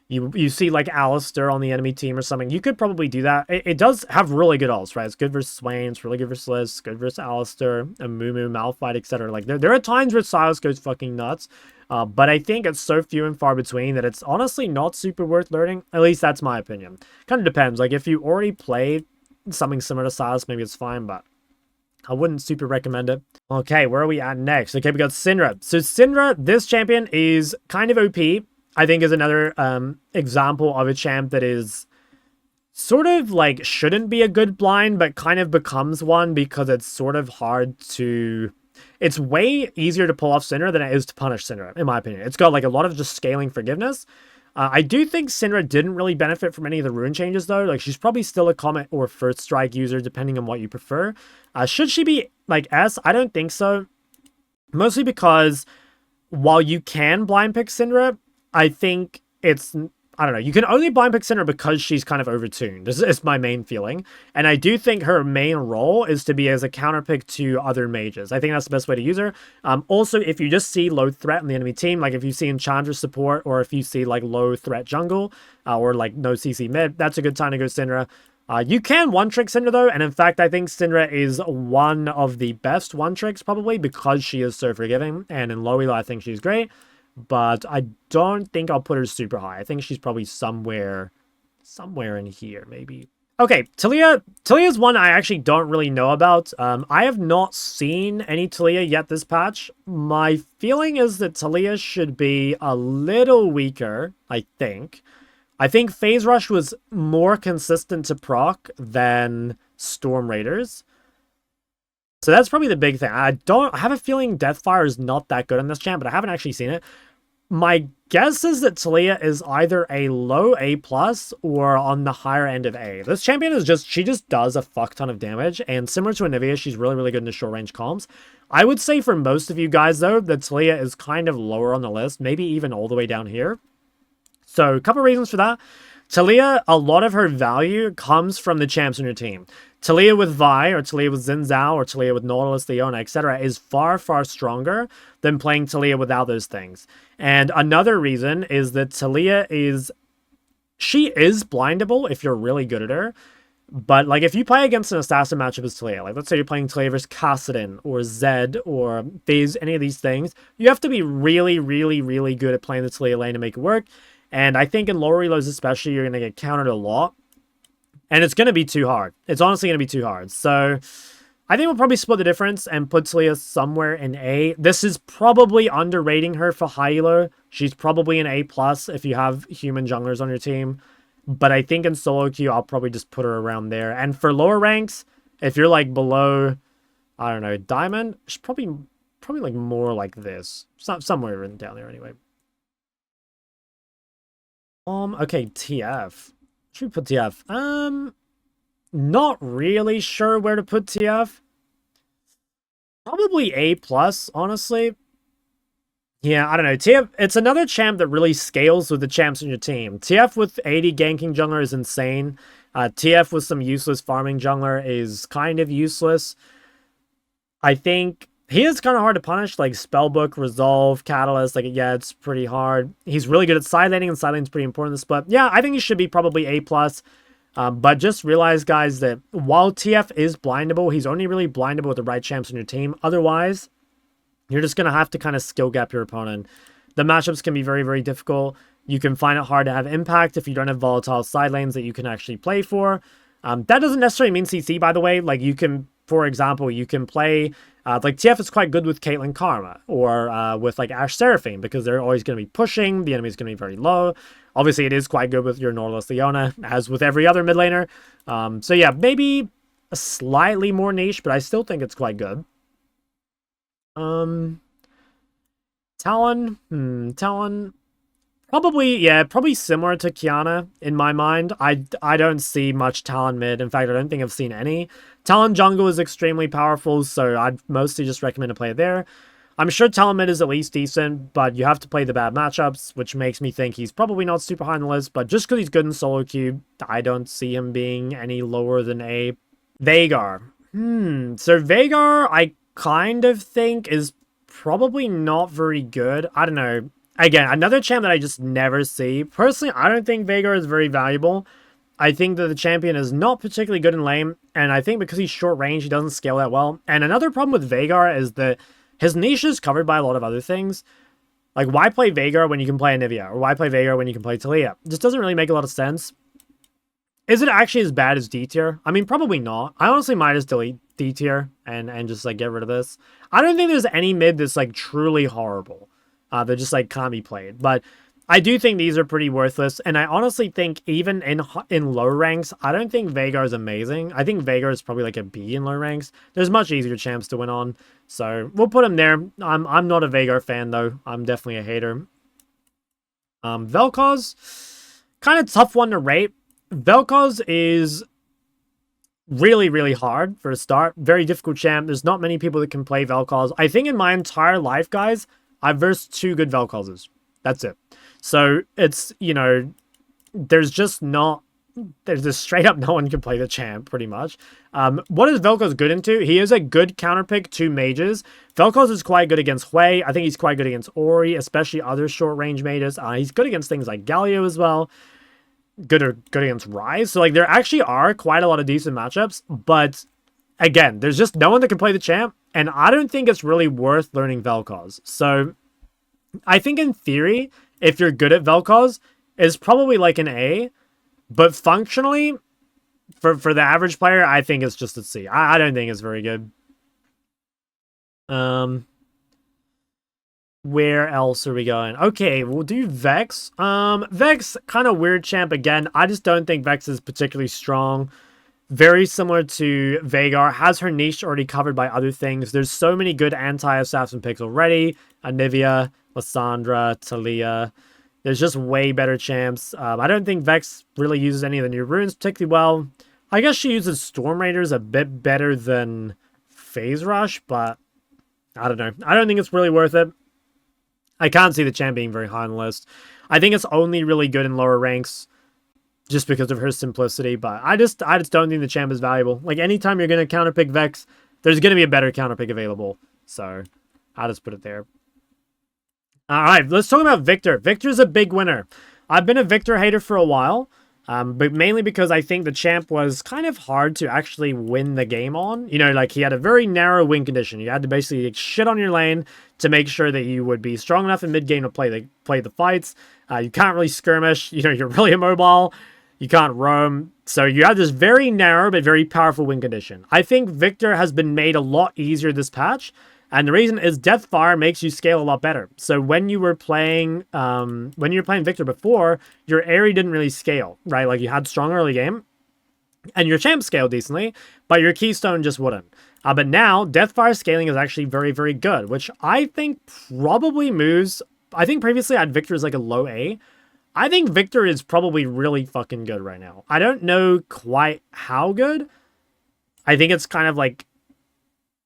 you see like Alistar on the enemy team or something, you could probably do that. It does have really good ults, right? It's good versus Swain, it's really good versus Liss, good versus Alistar, Amumu, Malphite, etc. Like, there are times where Sylas goes fucking nuts. But I think it's so few and far between that it's honestly not super worth learning. At least that's my opinion. Kind of depends. Like, if you already played something similar to Sylas, maybe it's fine, but I wouldn't super recommend it. Okay, where are we at next? Okay, we got Syndra. So Syndra, this champion is kind of OP. I think, is another example of a champ that is sort of like shouldn't be a good blind, but kind of becomes one because it's sort of hard to... It's way easier to pull off Syndra than it is to punish Syndra, in my opinion. It's got like a lot of just scaling forgiveness. I do think Syndra didn't really benefit from any of the rune changes, though. Like, she's probably still a Comet or First Strike user, depending on what you prefer. Should she be, like, S? I don't think so. Mostly because, while you can blind pick Syndra, I think it's... I don't know. You can only blind pick Syndra because she's kind of overtuned. This is my main feeling. And I do think her main role is to be as a counterpick to other mages. I think that's the best way to use her. Also, if you just see low threat on the enemy team, like if you see Enchantress support, or if you see like low threat jungle, or like no CC mid, that's a good time to go Syndra. You can one-trick Syndra, though, and in fact, I think Syndra is one of the best one-tricks, probably, because she is so forgiving, and in low elo, I think she's great. But I don't think I'll put her super high. I think she's probably somewhere in here, maybe. Okay, Taliyah. Taliyah's one I actually don't really know about. I have not seen any Taliyah yet this patch. My feeling is that Taliyah should be a little weaker, I think. I think Phase Rush was more consistent to proc than Storm Raiders. So that's probably the big thing. I have a feeling Deathfire is not that good in this champ, but I haven't actually seen it. My guess is that Taliyah is either a low A+ or on the higher end of A. This champion is she just does a fuck ton of damage, and similar to Anivia, she's really, really good into short range comms. I would say for most of you guys, though, that Taliyah is kind of lower on the list, maybe even all the way down here. So, a couple reasons for that. Taliyah, a lot of her value comes from the champs in your team. Taliyah with Vi, or Taliyah with Xin Zhao, or Taliyah with Nautilus, Leona, etc. is far, far stronger than playing Taliyah without those things. And another reason is that Taliyah is... She is blindable if you're really good at her. But, like, if you play against an assassin matchup as Taliyah, like, let's say you're playing Taliyah versus Kassadin, or Zed, or Fizz, any of these things, you have to be really, really, really good at playing the Taliyah lane to make it work. And I think in lower elos especially, you're going to get countered a lot. And it's going to be too hard. It's honestly going to be too hard. So I think we'll probably split the difference and put Taliyah somewhere in A. This is probably underrating her for high elo. She's probably an A+ if you have human junglers on your team. But I think in solo queue, I'll probably just put her around there. And for lower ranks, if you're like below, I don't know, Diamond, she's probably like more like this. Somewhere written down there anyway. Okay, TF. Should we put TF? Not really sure where to put TF. Probably A+, honestly. Yeah, I don't know. TF, it's another champ that really scales with the champs in your team. TF with 80 ganking jungler is insane. TF with some useless farming jungler is kind of useless. I think... He is kind of hard to punish, like Spellbook, Resolve, Catalyst, like, yeah, it's pretty hard. He's really good at side laning, and side laning is pretty important in this, but yeah, I think he should be probably A+. But just realize, guys, that while TF is blindable, he's only really blindable with the right champs on your team. Otherwise, you're just going to have to kind of skill gap your opponent. The matchups can be very, very difficult. You can find it hard to have impact if you don't have volatile side lanes that you can actually play for. That doesn't necessarily mean CC, by the way. Like, you can, for example, you can play... like, TF is quite good with Caitlyn Karma, or with, like, Ashe Seraphine, because they're always going to be pushing, the enemy's going to be very low. Obviously, it is quite good with your Nautilus Leona, as with every other mid laner. So, yeah, maybe a slightly more niche, but I still think it's quite good. Talon? Talon... Probably similar to Qiyana in my mind. I don't see much Talon mid. In fact, I don't think I've seen any. Talon jungle is extremely powerful, so I'd mostly just recommend to play it there. I'm sure Talon mid is at least decent, but you have to play the bad matchups, which makes me think he's probably not super high on the list, but just because he's good in solo queue, I don't see him being any lower than A. Veigar. So Veigar, I kind of think is probably not very good. I don't know. Again, another champ that I just never see. Personally, I don't think Veigar is very valuable. I think that the champion is not particularly good in lane, and I think because he's short range, he doesn't scale that well. And another problem with Veigar is that his niche is covered by a lot of other things. Like, why play Veigar when you can play Anivia? Or why play Veigar when you can play Taliyah? It just doesn't really make a lot of sense. Is it actually as bad as D tier? I mean, probably not. I honestly might just delete D tier and just, like, get rid of this. I don't think there's any mid that's, like, truly horrible. That just, like, can't be played. But I do think these are pretty worthless, and I honestly think even in low ranks, I don't think Veigar is amazing. I think Veigar is probably like a B in low ranks. There's much easier champs to win on, so we'll put him there. I'm not a Veigar fan though. I'm definitely a hater. Vel'Koz, kind of tough one to rate. Vel'Koz is really, really hard for a start. Very difficult champ. There's not many people that can play Vel'Koz. I think in my entire life, guys, I've versed 2 good Vel'Kozes. That's it. So it's, you know, there's just straight up no one can play the champ, pretty much. What is Vel'Koz good into? He is a good counterpick to mages. Vel'Koz is quite good against Hwei. I think he's quite good against Ori, especially other short-range mages. He's good against things like Galio as well. Good against Ryze. So, like, there actually are quite a lot of decent matchups. But, again, there's just no one that can play the champ. And I don't think it's really worth learning Vel'Koz. So, I think in theory, if you're good at Vel'Koz, it's probably like an A. But functionally, for the average player, I think it's just a C. I don't think it's very good. Where else are we going? Okay, we'll do Vex. Vex, kind of weird champ again. I just don't think Vex is particularly strong. Very similar to Veigar. Has her niche already covered by other things. There's so many good anti-assassin picks already. Anivia, Lissandra, Taliyah. There's just way better champs. I don't think Vex really uses any of the new runes particularly well. I guess she uses Storm Raiders a bit better than Phase Rush, but I don't know. I don't think it's really worth it. I can't see the champ being very high on the list. I think it's only really good in lower ranks just because of her simplicity, but I just don't think the champ is valuable. Like, anytime you're going to counterpick Vex, there's going to be a better counterpick available. So, I'll just put it there. Alright, let's talk about Viktor. Viktor's a big winner. I've been a Viktor hater for a while, but mainly because I think the champ was kind of hard to actually win the game on. You know, like, he had a very narrow win condition. You had to basically shit on your lane to make sure that you would be strong enough in mid-game to play the fights. You can't really skirmish. You know, you're really immobile. You can't roam. So you have this very narrow but very powerful win condition. I think Viktor has been made a lot easier this patch. And the reason is Deathfire makes you scale a lot better. So when you were playing Viktor before, your Ahri didn't really scale, right? Like, you had strong early game, and your champ scaled decently, but your Keystone just wouldn't. But now, Deathfire scaling is actually very, very good, which I think probably moves... I think previously I had Viktor as like a low A. I think Viktor is probably really fucking good right now. I don't know quite how good. I think it's kind of like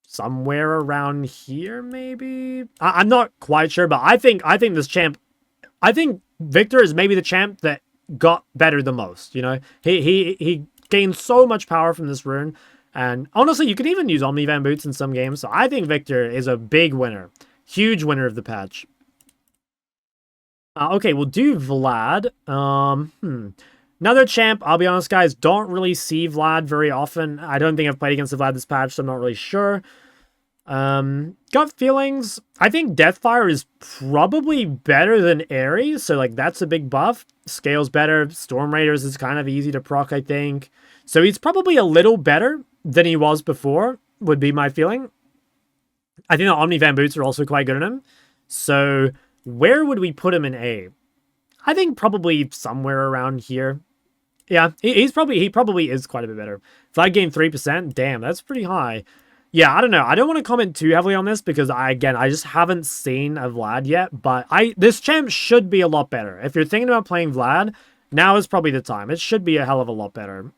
somewhere around here, maybe? I'm not quite sure, but I think this champ... I think Viktor is maybe the champ that got better the most, you know? He gained so much power from this rune, and honestly, you could even use Omnivan Boots in some games, so I think Viktor is a big winner. Huge winner of the patch. Okay, we'll do Vlad. Another champ, I'll be honest, guys, don't really see Vlad very often. I don't think I've played against the Vlad this patch, so I'm not really sure. Gut feelings, I think Deathfire is probably better than Ahri, so, like, that's a big buff. Scales better. Storm Raiders is kind of easy to proc, I think. So he's probably a little better than he was before, would be my feeling. I think the Omnivan Boots are also quite good in him. So where would we put him in A? I think probably somewhere around here. Yeah, he probably is quite a bit better. If I gain 3%, damn, that's pretty high. Yeah, I don't know. I don't want to comment too heavily on this because I just haven't seen a Vlad yet, but this champ should be a lot better. If you're thinking about playing Vlad, now is probably the time. It should be a hell of a lot better.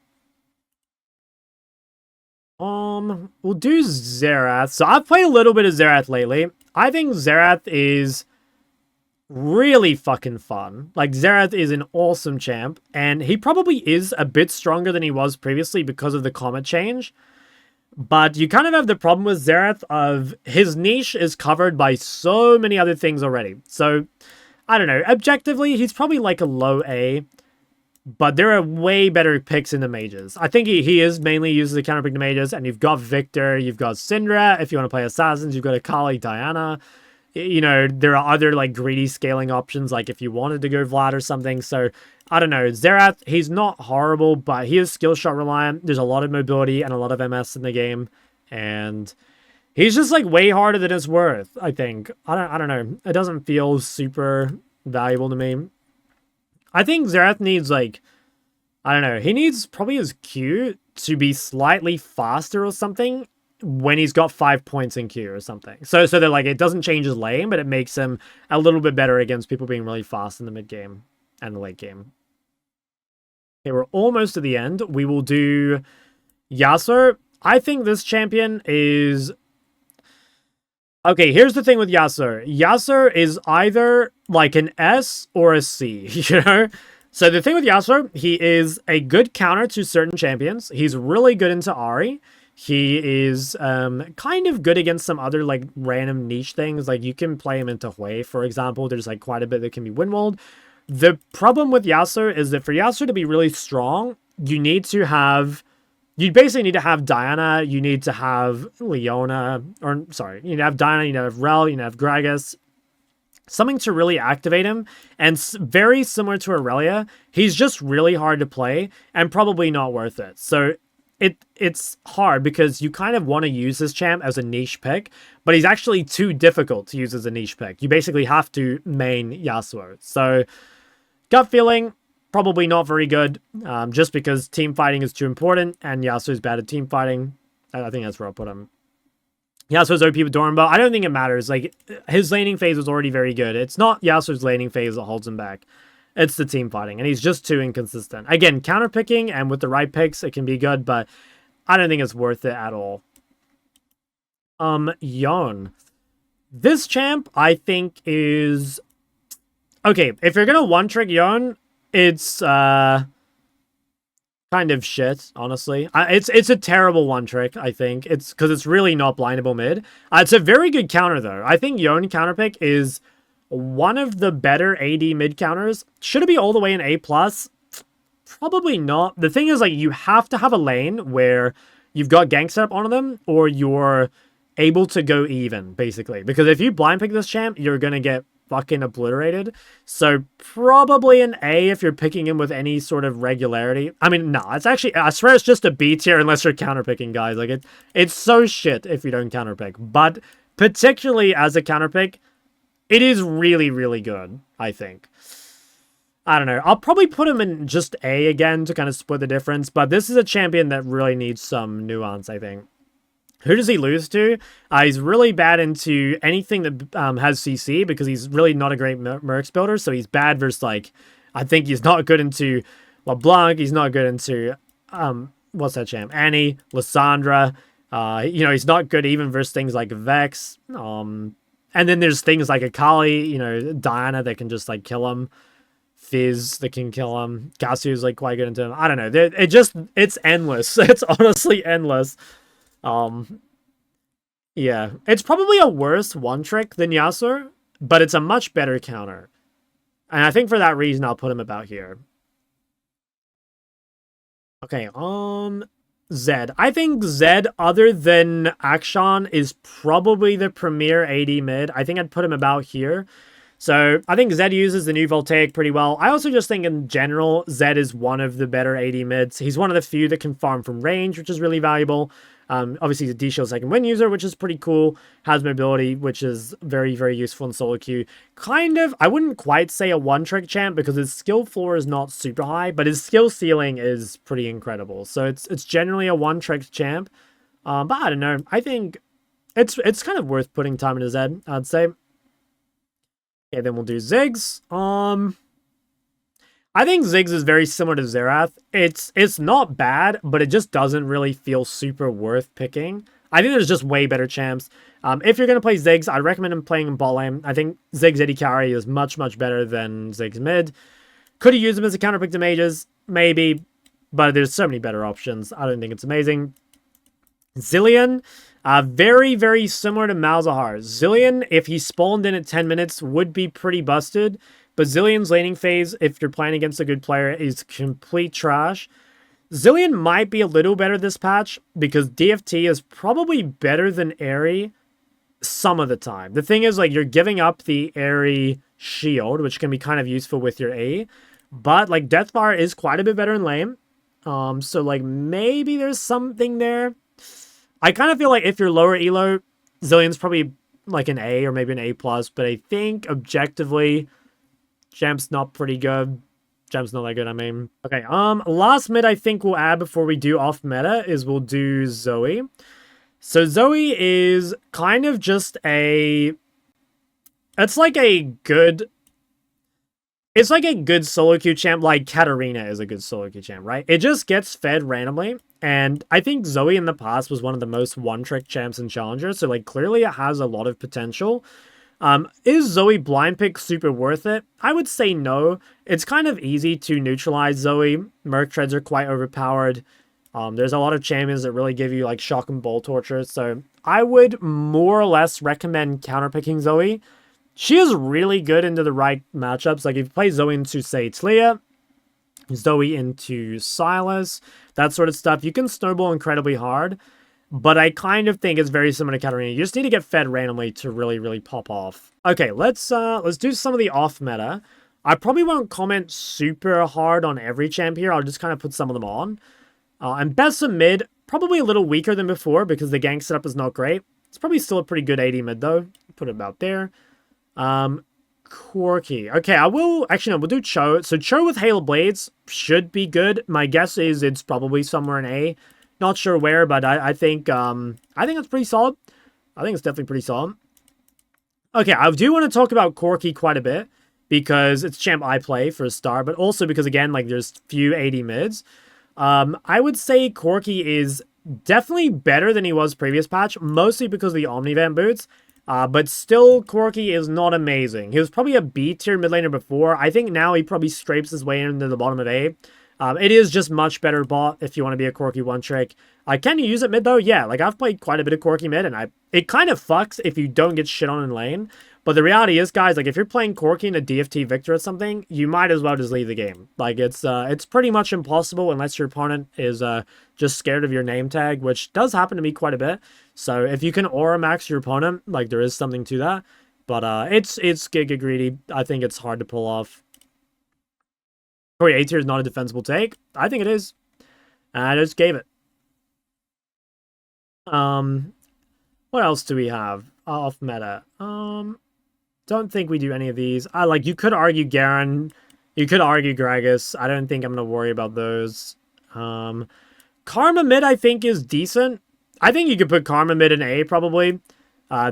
We'll do Xerath. So I've played a little bit of Xerath lately. I think Xerath is really fucking fun. Like, Xerath is an awesome champ, and he probably is a bit stronger than he was previously because of the comet change. But you kind of have the problem with Xerath of his niche is covered by so many other things already. So, I don't know. Objectively, he's probably like a low A. But there are way better picks in the mages. I think he is mainly used as a counterpick to mages. And you've got Viktor, you've got Syndra. If you want to play assassins, you've got Akali, Qiyana. You know, there are other, like, greedy scaling options, like if you wanted to go Vlad or something. So, I don't know. Xerath, he's not horrible, but he is skill shot reliant. There's a lot of mobility and a lot of MS in the game. And he's just, like, way harder than it's worth, I think. I don't know. It doesn't feel super valuable to me. I think Xerath needs, like, I don't know, he needs probably his Q to be slightly faster or something when he's got 5 points in Q or something. So that, like, it doesn't change his lane, but it makes him a little bit better against people being really fast in the mid game and the late game. Okay, we're almost to the end. We will do Yasuo. I think this champion is... Okay, here's the thing with Yasuo. Yasuo is either like an S or a C, you know? So the thing with Yasuo, he is a good counter to certain champions. He's really good into Ahri. He is kind of good against some other, like, random niche things. Like, you can play him into Hwei, for example. There's, like, quite a bit that can be windwalled. The problem with Yasuo is that for Yasuo to be really strong, you need to have... You basically need to have Diana, you need to have Leona, or, sorry, you need to have Diana, you need to have Rel, you need to have Gragas. Something to really activate him, and very similar to Irelia, he's just really hard to play, and probably not worth it. So, it's hard because you kind of want to use this champ as a niche pick, but he's actually too difficult to use as a niche pick. You basically have to main Yasuo. So, gut feeling, probably not very good, just because team fighting is too important, and Yasuo's bad at team fighting. I think that's where I'll put him. Yasuo's OP with Doran, I don't think it matters. Like, his laning phase was already very good. It's not Yasuo's laning phase that holds him back. It's the team fighting, and he's just too inconsistent. Again, counterpicking, and with the right picks, it can be good, but I don't think it's worth it at all. Yone. This champ, I think, is... Okay, if you're gonna one-trick Yone, it's kind of shit, honestly. It's a terrible one trick, I think. It's because it's really not blindable mid. It's a very good counter, though. I think Yone counterpick is one of the better AD mid counters. Should it be all the way in A+? Probably not. The thing is, like, you have to have a lane where you've got gank set up onto them, or you're able to go even, basically. Because if you blind pick this champ, you're gonna get fucking obliterated. So probably an A if you're picking him with any sort of regularity. I mean, no, it's actually, I swear it's just a B tier unless you're counterpicking, guys. Like, it's so shit if you don't counterpick. But particularly as a counterpick, it is really, really good, I think. I don't know. I'll probably put him in just A again to kind of split the difference. But this is a champion that really needs some nuance, I think. Who does he lose to? He's really bad into anything that has CC because he's really not a great Mercs builder. So he's bad versus, like, I think he's not good into LeBlanc. He's not good into, what's that champ? Annie, Lissandra. You know, he's not good even versus things like Vex. And then there's things like Akali, you know, Diana that can just, like, kill him. Fizz that can kill him. Cassio's, like, quite good into him. I don't know. It's endless. It's honestly endless. Yeah, it's probably a worse one trick than Yasuo, but it's a much better counter. And I think for that reason, I'll put him about here. Okay, Zed. I think Zed, other than Akshan, is probably the premier AD mid. I think I'd put him about here. So I think Zed uses the new Voltaic pretty well. I also just think in general, Zed is one of the better AD mids. He's one of the few that can farm from range, which is really valuable. Obviously, he's a D-Shield second win user, which is pretty cool. Has mobility, which is very, very useful in solo queue. Kind of, I wouldn't quite say a one-trick champ because his skill floor is not super high, but his skill ceiling is pretty incredible. So it's generally a one-trick champ. But I don't know. I think it's kind of worth putting time into Zed, I'd say. Okay, then we'll do Ziggs. I think Ziggs is very similar to Xerath. It's not bad, but it just doesn't really feel super worth picking. I think there's just way better champs. If you're going to play Ziggs, I'd recommend him playing in bot lane. I think Ziggs AD carry is much, much better than Ziggs mid. Could you use him as a counterpick to mages? Maybe, but there's so many better options. I don't think it's amazing. Zilean, very, very similar to Malzahar. Zilean, if he spawned in at 10 minutes, would be pretty busted. But Zilean's laning phase, if you're playing against a good player, is complete trash. Zilean might be a little better this patch because DFT is probably better than Ahri some of the time. The thing is, like, you're giving up the Ahri shield, which can be kind of useful with your A. But, like, Deathfire is quite a bit better in lane. So, like, maybe there's something there. I kind of feel like if you're lower elo, Zilean's probably, like, an A or maybe an A+. But I think, objectively... Champ's not pretty good. Gem's not that good, I mean. Okay, last mid I think we'll add before we do off meta is we'll do Zoe. So Zoe is kind of just a... It's like a good solo queue champ, like Katarina is a good solo queue champ, right? It just gets fed randomly, and I think Zoe in the past was one of the most one-trick champs in Challenger, so like clearly it has a lot of potential. Is Zoe blind pick super worth it? I would say no. It's kind of easy to neutralize Zoe. Merc treads are quite overpowered. There's a lot of champions that really give you like shock and bolt torture, so I would more or less recommend counterpicking Zoe. She is really good into the right matchups. Like if you play Zoe into, say, Taliyah, Zoe into Sylas, that sort of stuff, you can snowball incredibly hard. But I kind of think it's very similar to Katarina. You just need to get fed randomly to really, really pop off. Okay, let's do some of the off meta. I probably won't comment super hard on every champ here. I'll just kind of put some of them on. And best of mid, probably a little weaker than before because the gank setup is not great. It's probably still a pretty good AD mid though. Put it about there. Quirky. Okay, we'll do Cho. So Cho with Hail Blades should be good. My guess is it's probably somewhere in A. Not sure where, but I think it's pretty solid. I think it's definitely pretty solid. Okay, I do want to talk about Quirky quite a bit because it's champ I play for a star, but also because again, like there's few AD mids. I would say Quirky is definitely better than he was previous patch, mostly because of the Omnivamp boots. But still, Quirky is not amazing. He was probably a B tier mid laner before. I think now he probably scrapes his way into the bottom of A. It is just much better bot if you want to be a Quirky one trick. Can you use it mid though? Yeah, like I've played quite a bit of Quirky mid, and it kind of fucks if you don't get shit on in lane. But the reality is, guys, like if you're playing Quirky in a DFT Viktor or something, you might as well just leave the game. Like it's pretty much impossible unless your opponent is just scared of your name tag, which does happen to me quite a bit. So if you can aura max your opponent, like there is something to that. But it's Giga greedy. I think it's hard to pull off. Corey A tier is not a defensible take. I think it is. I just gave it. What else do we have off meta? Don't think we do any of these. You could argue Garen. You could argue Gragas. I don't think I'm gonna worry about those. Karma mid I think is decent. I think you could put Karma mid in A probably.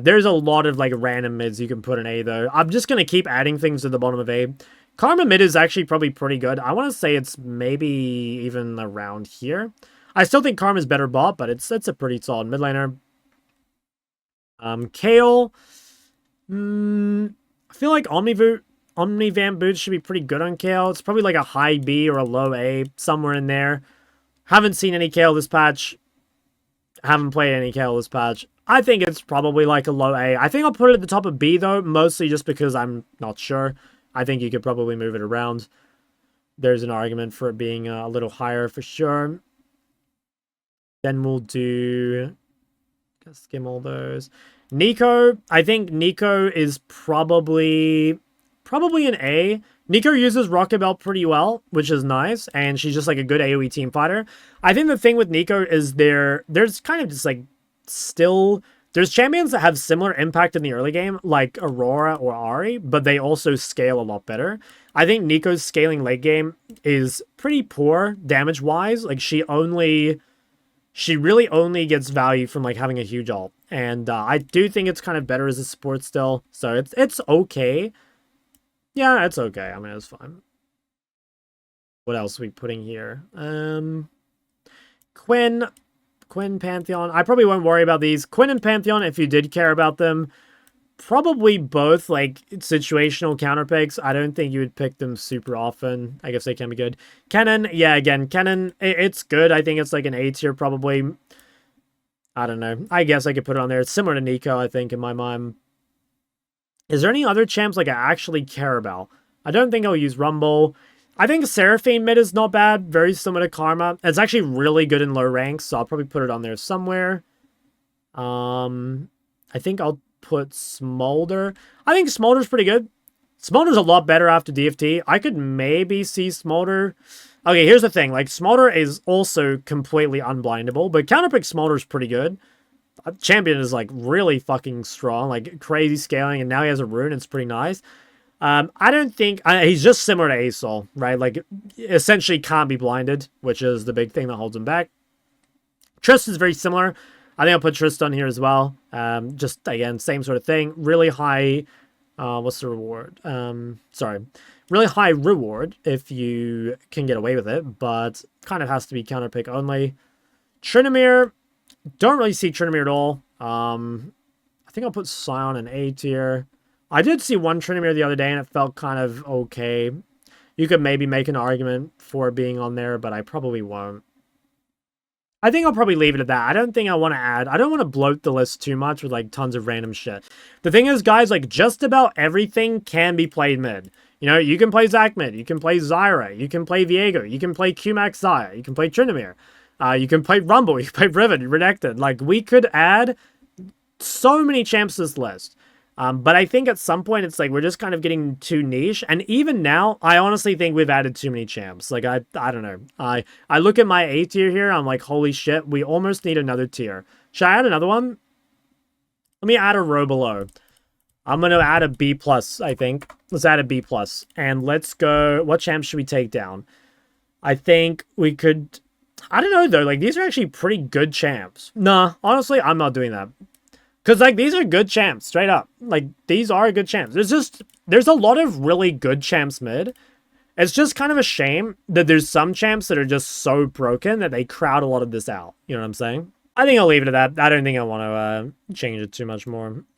There's a lot of like random mids you can put in A though. I'm just gonna keep adding things to the bottom of A. Karma mid is actually probably pretty good. I want to say it's maybe even around here. I still think Karma's better bot, but it's a pretty solid mid laner. Kale. I feel like Omnivamp boots should be pretty good on Kale. It's probably like a high B or a low A, somewhere in there. Haven't seen any Kale this patch. Haven't played any Kale this patch. I think it's probably like a low A. I think I'll put it at the top of B though, mostly just because I'm not sure. I think you could probably move it around. There's an argument for it being a little higher for sure. Then we'll do... skim all those. Nico, I think Nico is probably an A. Nico uses Rocket Belt pretty well, which is nice, and she's just like a good AoE team fighter. I think the thing with Nico is there's kind of just like still... There's champions that have similar impact in the early game, like Aurora or Ahri, but they also scale a lot better. I think Nico's scaling late game is pretty poor damage-wise. Like, she really only gets value from, like, having a huge ult. And I do think it's kind of better as a support still. So it's okay. Yeah, it's okay. I mean, it's fine. What else are we putting here? Quinn, Pantheon. I probably won't worry about these. Quinn and Pantheon, if you did care about them, probably both, like, situational counterpicks. I don't think you would pick them super often. I guess they can be good. Kennen, yeah, again, Kennen, it's good. I think it's like an A tier, probably. I don't know. I guess I could put it on there. It's similar to Nico, I think, in my mind. Is there any other champs, like, I actually care about? I don't think I'll use Rumble. I think Seraphine mid is not bad. Very similar to Karma. It's actually really good in low ranks, so I'll probably put it on there somewhere. I think I'll put Smolder. I think Smolder's pretty good. Smolder's a lot better after DFT. I could maybe see Smolder. Okay, here's the thing. Like, Smolder is also completely unblindable, but counterpick Smolder's pretty good. Champion is, like, really fucking strong. Like, crazy scaling, and now he has a rune. It's pretty nice. I don't think he's just similar to Sol, right? Like, essentially can't be blinded, which is the big thing that holds him back. Trist is very similar. I think I'll put Trist on here as well. Just again, same sort of thing. Really high. What's the reward? Sorry, really high reward if you can get away with it, but kind of has to be counterpick only. Tryndamere, don't really see Tryndamere at all. I think I'll put Sion in A tier. I did see one Tryndamere the other day, and it felt kind of okay. You could maybe make an argument for being on there, but I probably won't. I think I'll probably leave it at that. I don't think I want to add. I don't want to bloat the list too much with like tons of random shit. The thing is, guys, like just about everything can be played mid. You know, you can play Zac mid. You can play Zyra. You can play Veigar. You can play Q-Max Xayah. You can play Tryndamere. You can play Rumble. You can play Riven, Renekton. Like, we could add so many champs to this list. But I think at some point it's like we're just kind of getting too niche. And even now, I honestly think we've added too many champs. Like, I don't know. I look at my A tier here. I'm like, holy shit, we almost need another tier. Should I add another one? Let me add a row below. I'm going to add a B+, I think. Let's add a B+. And let's go. What champs should we take down? I think we could... I don't know, though. Like, these are actually pretty good champs. Nah, honestly, I'm not doing that. Because, like, these are good champs, straight up. Like, these are good champs. There's a lot of really good champs mid. It's just kind of a shame that there's some champs that are just so broken that they crowd a lot of this out. You know what I'm saying? I think I'll leave it at that. I don't think I want to change it too much more.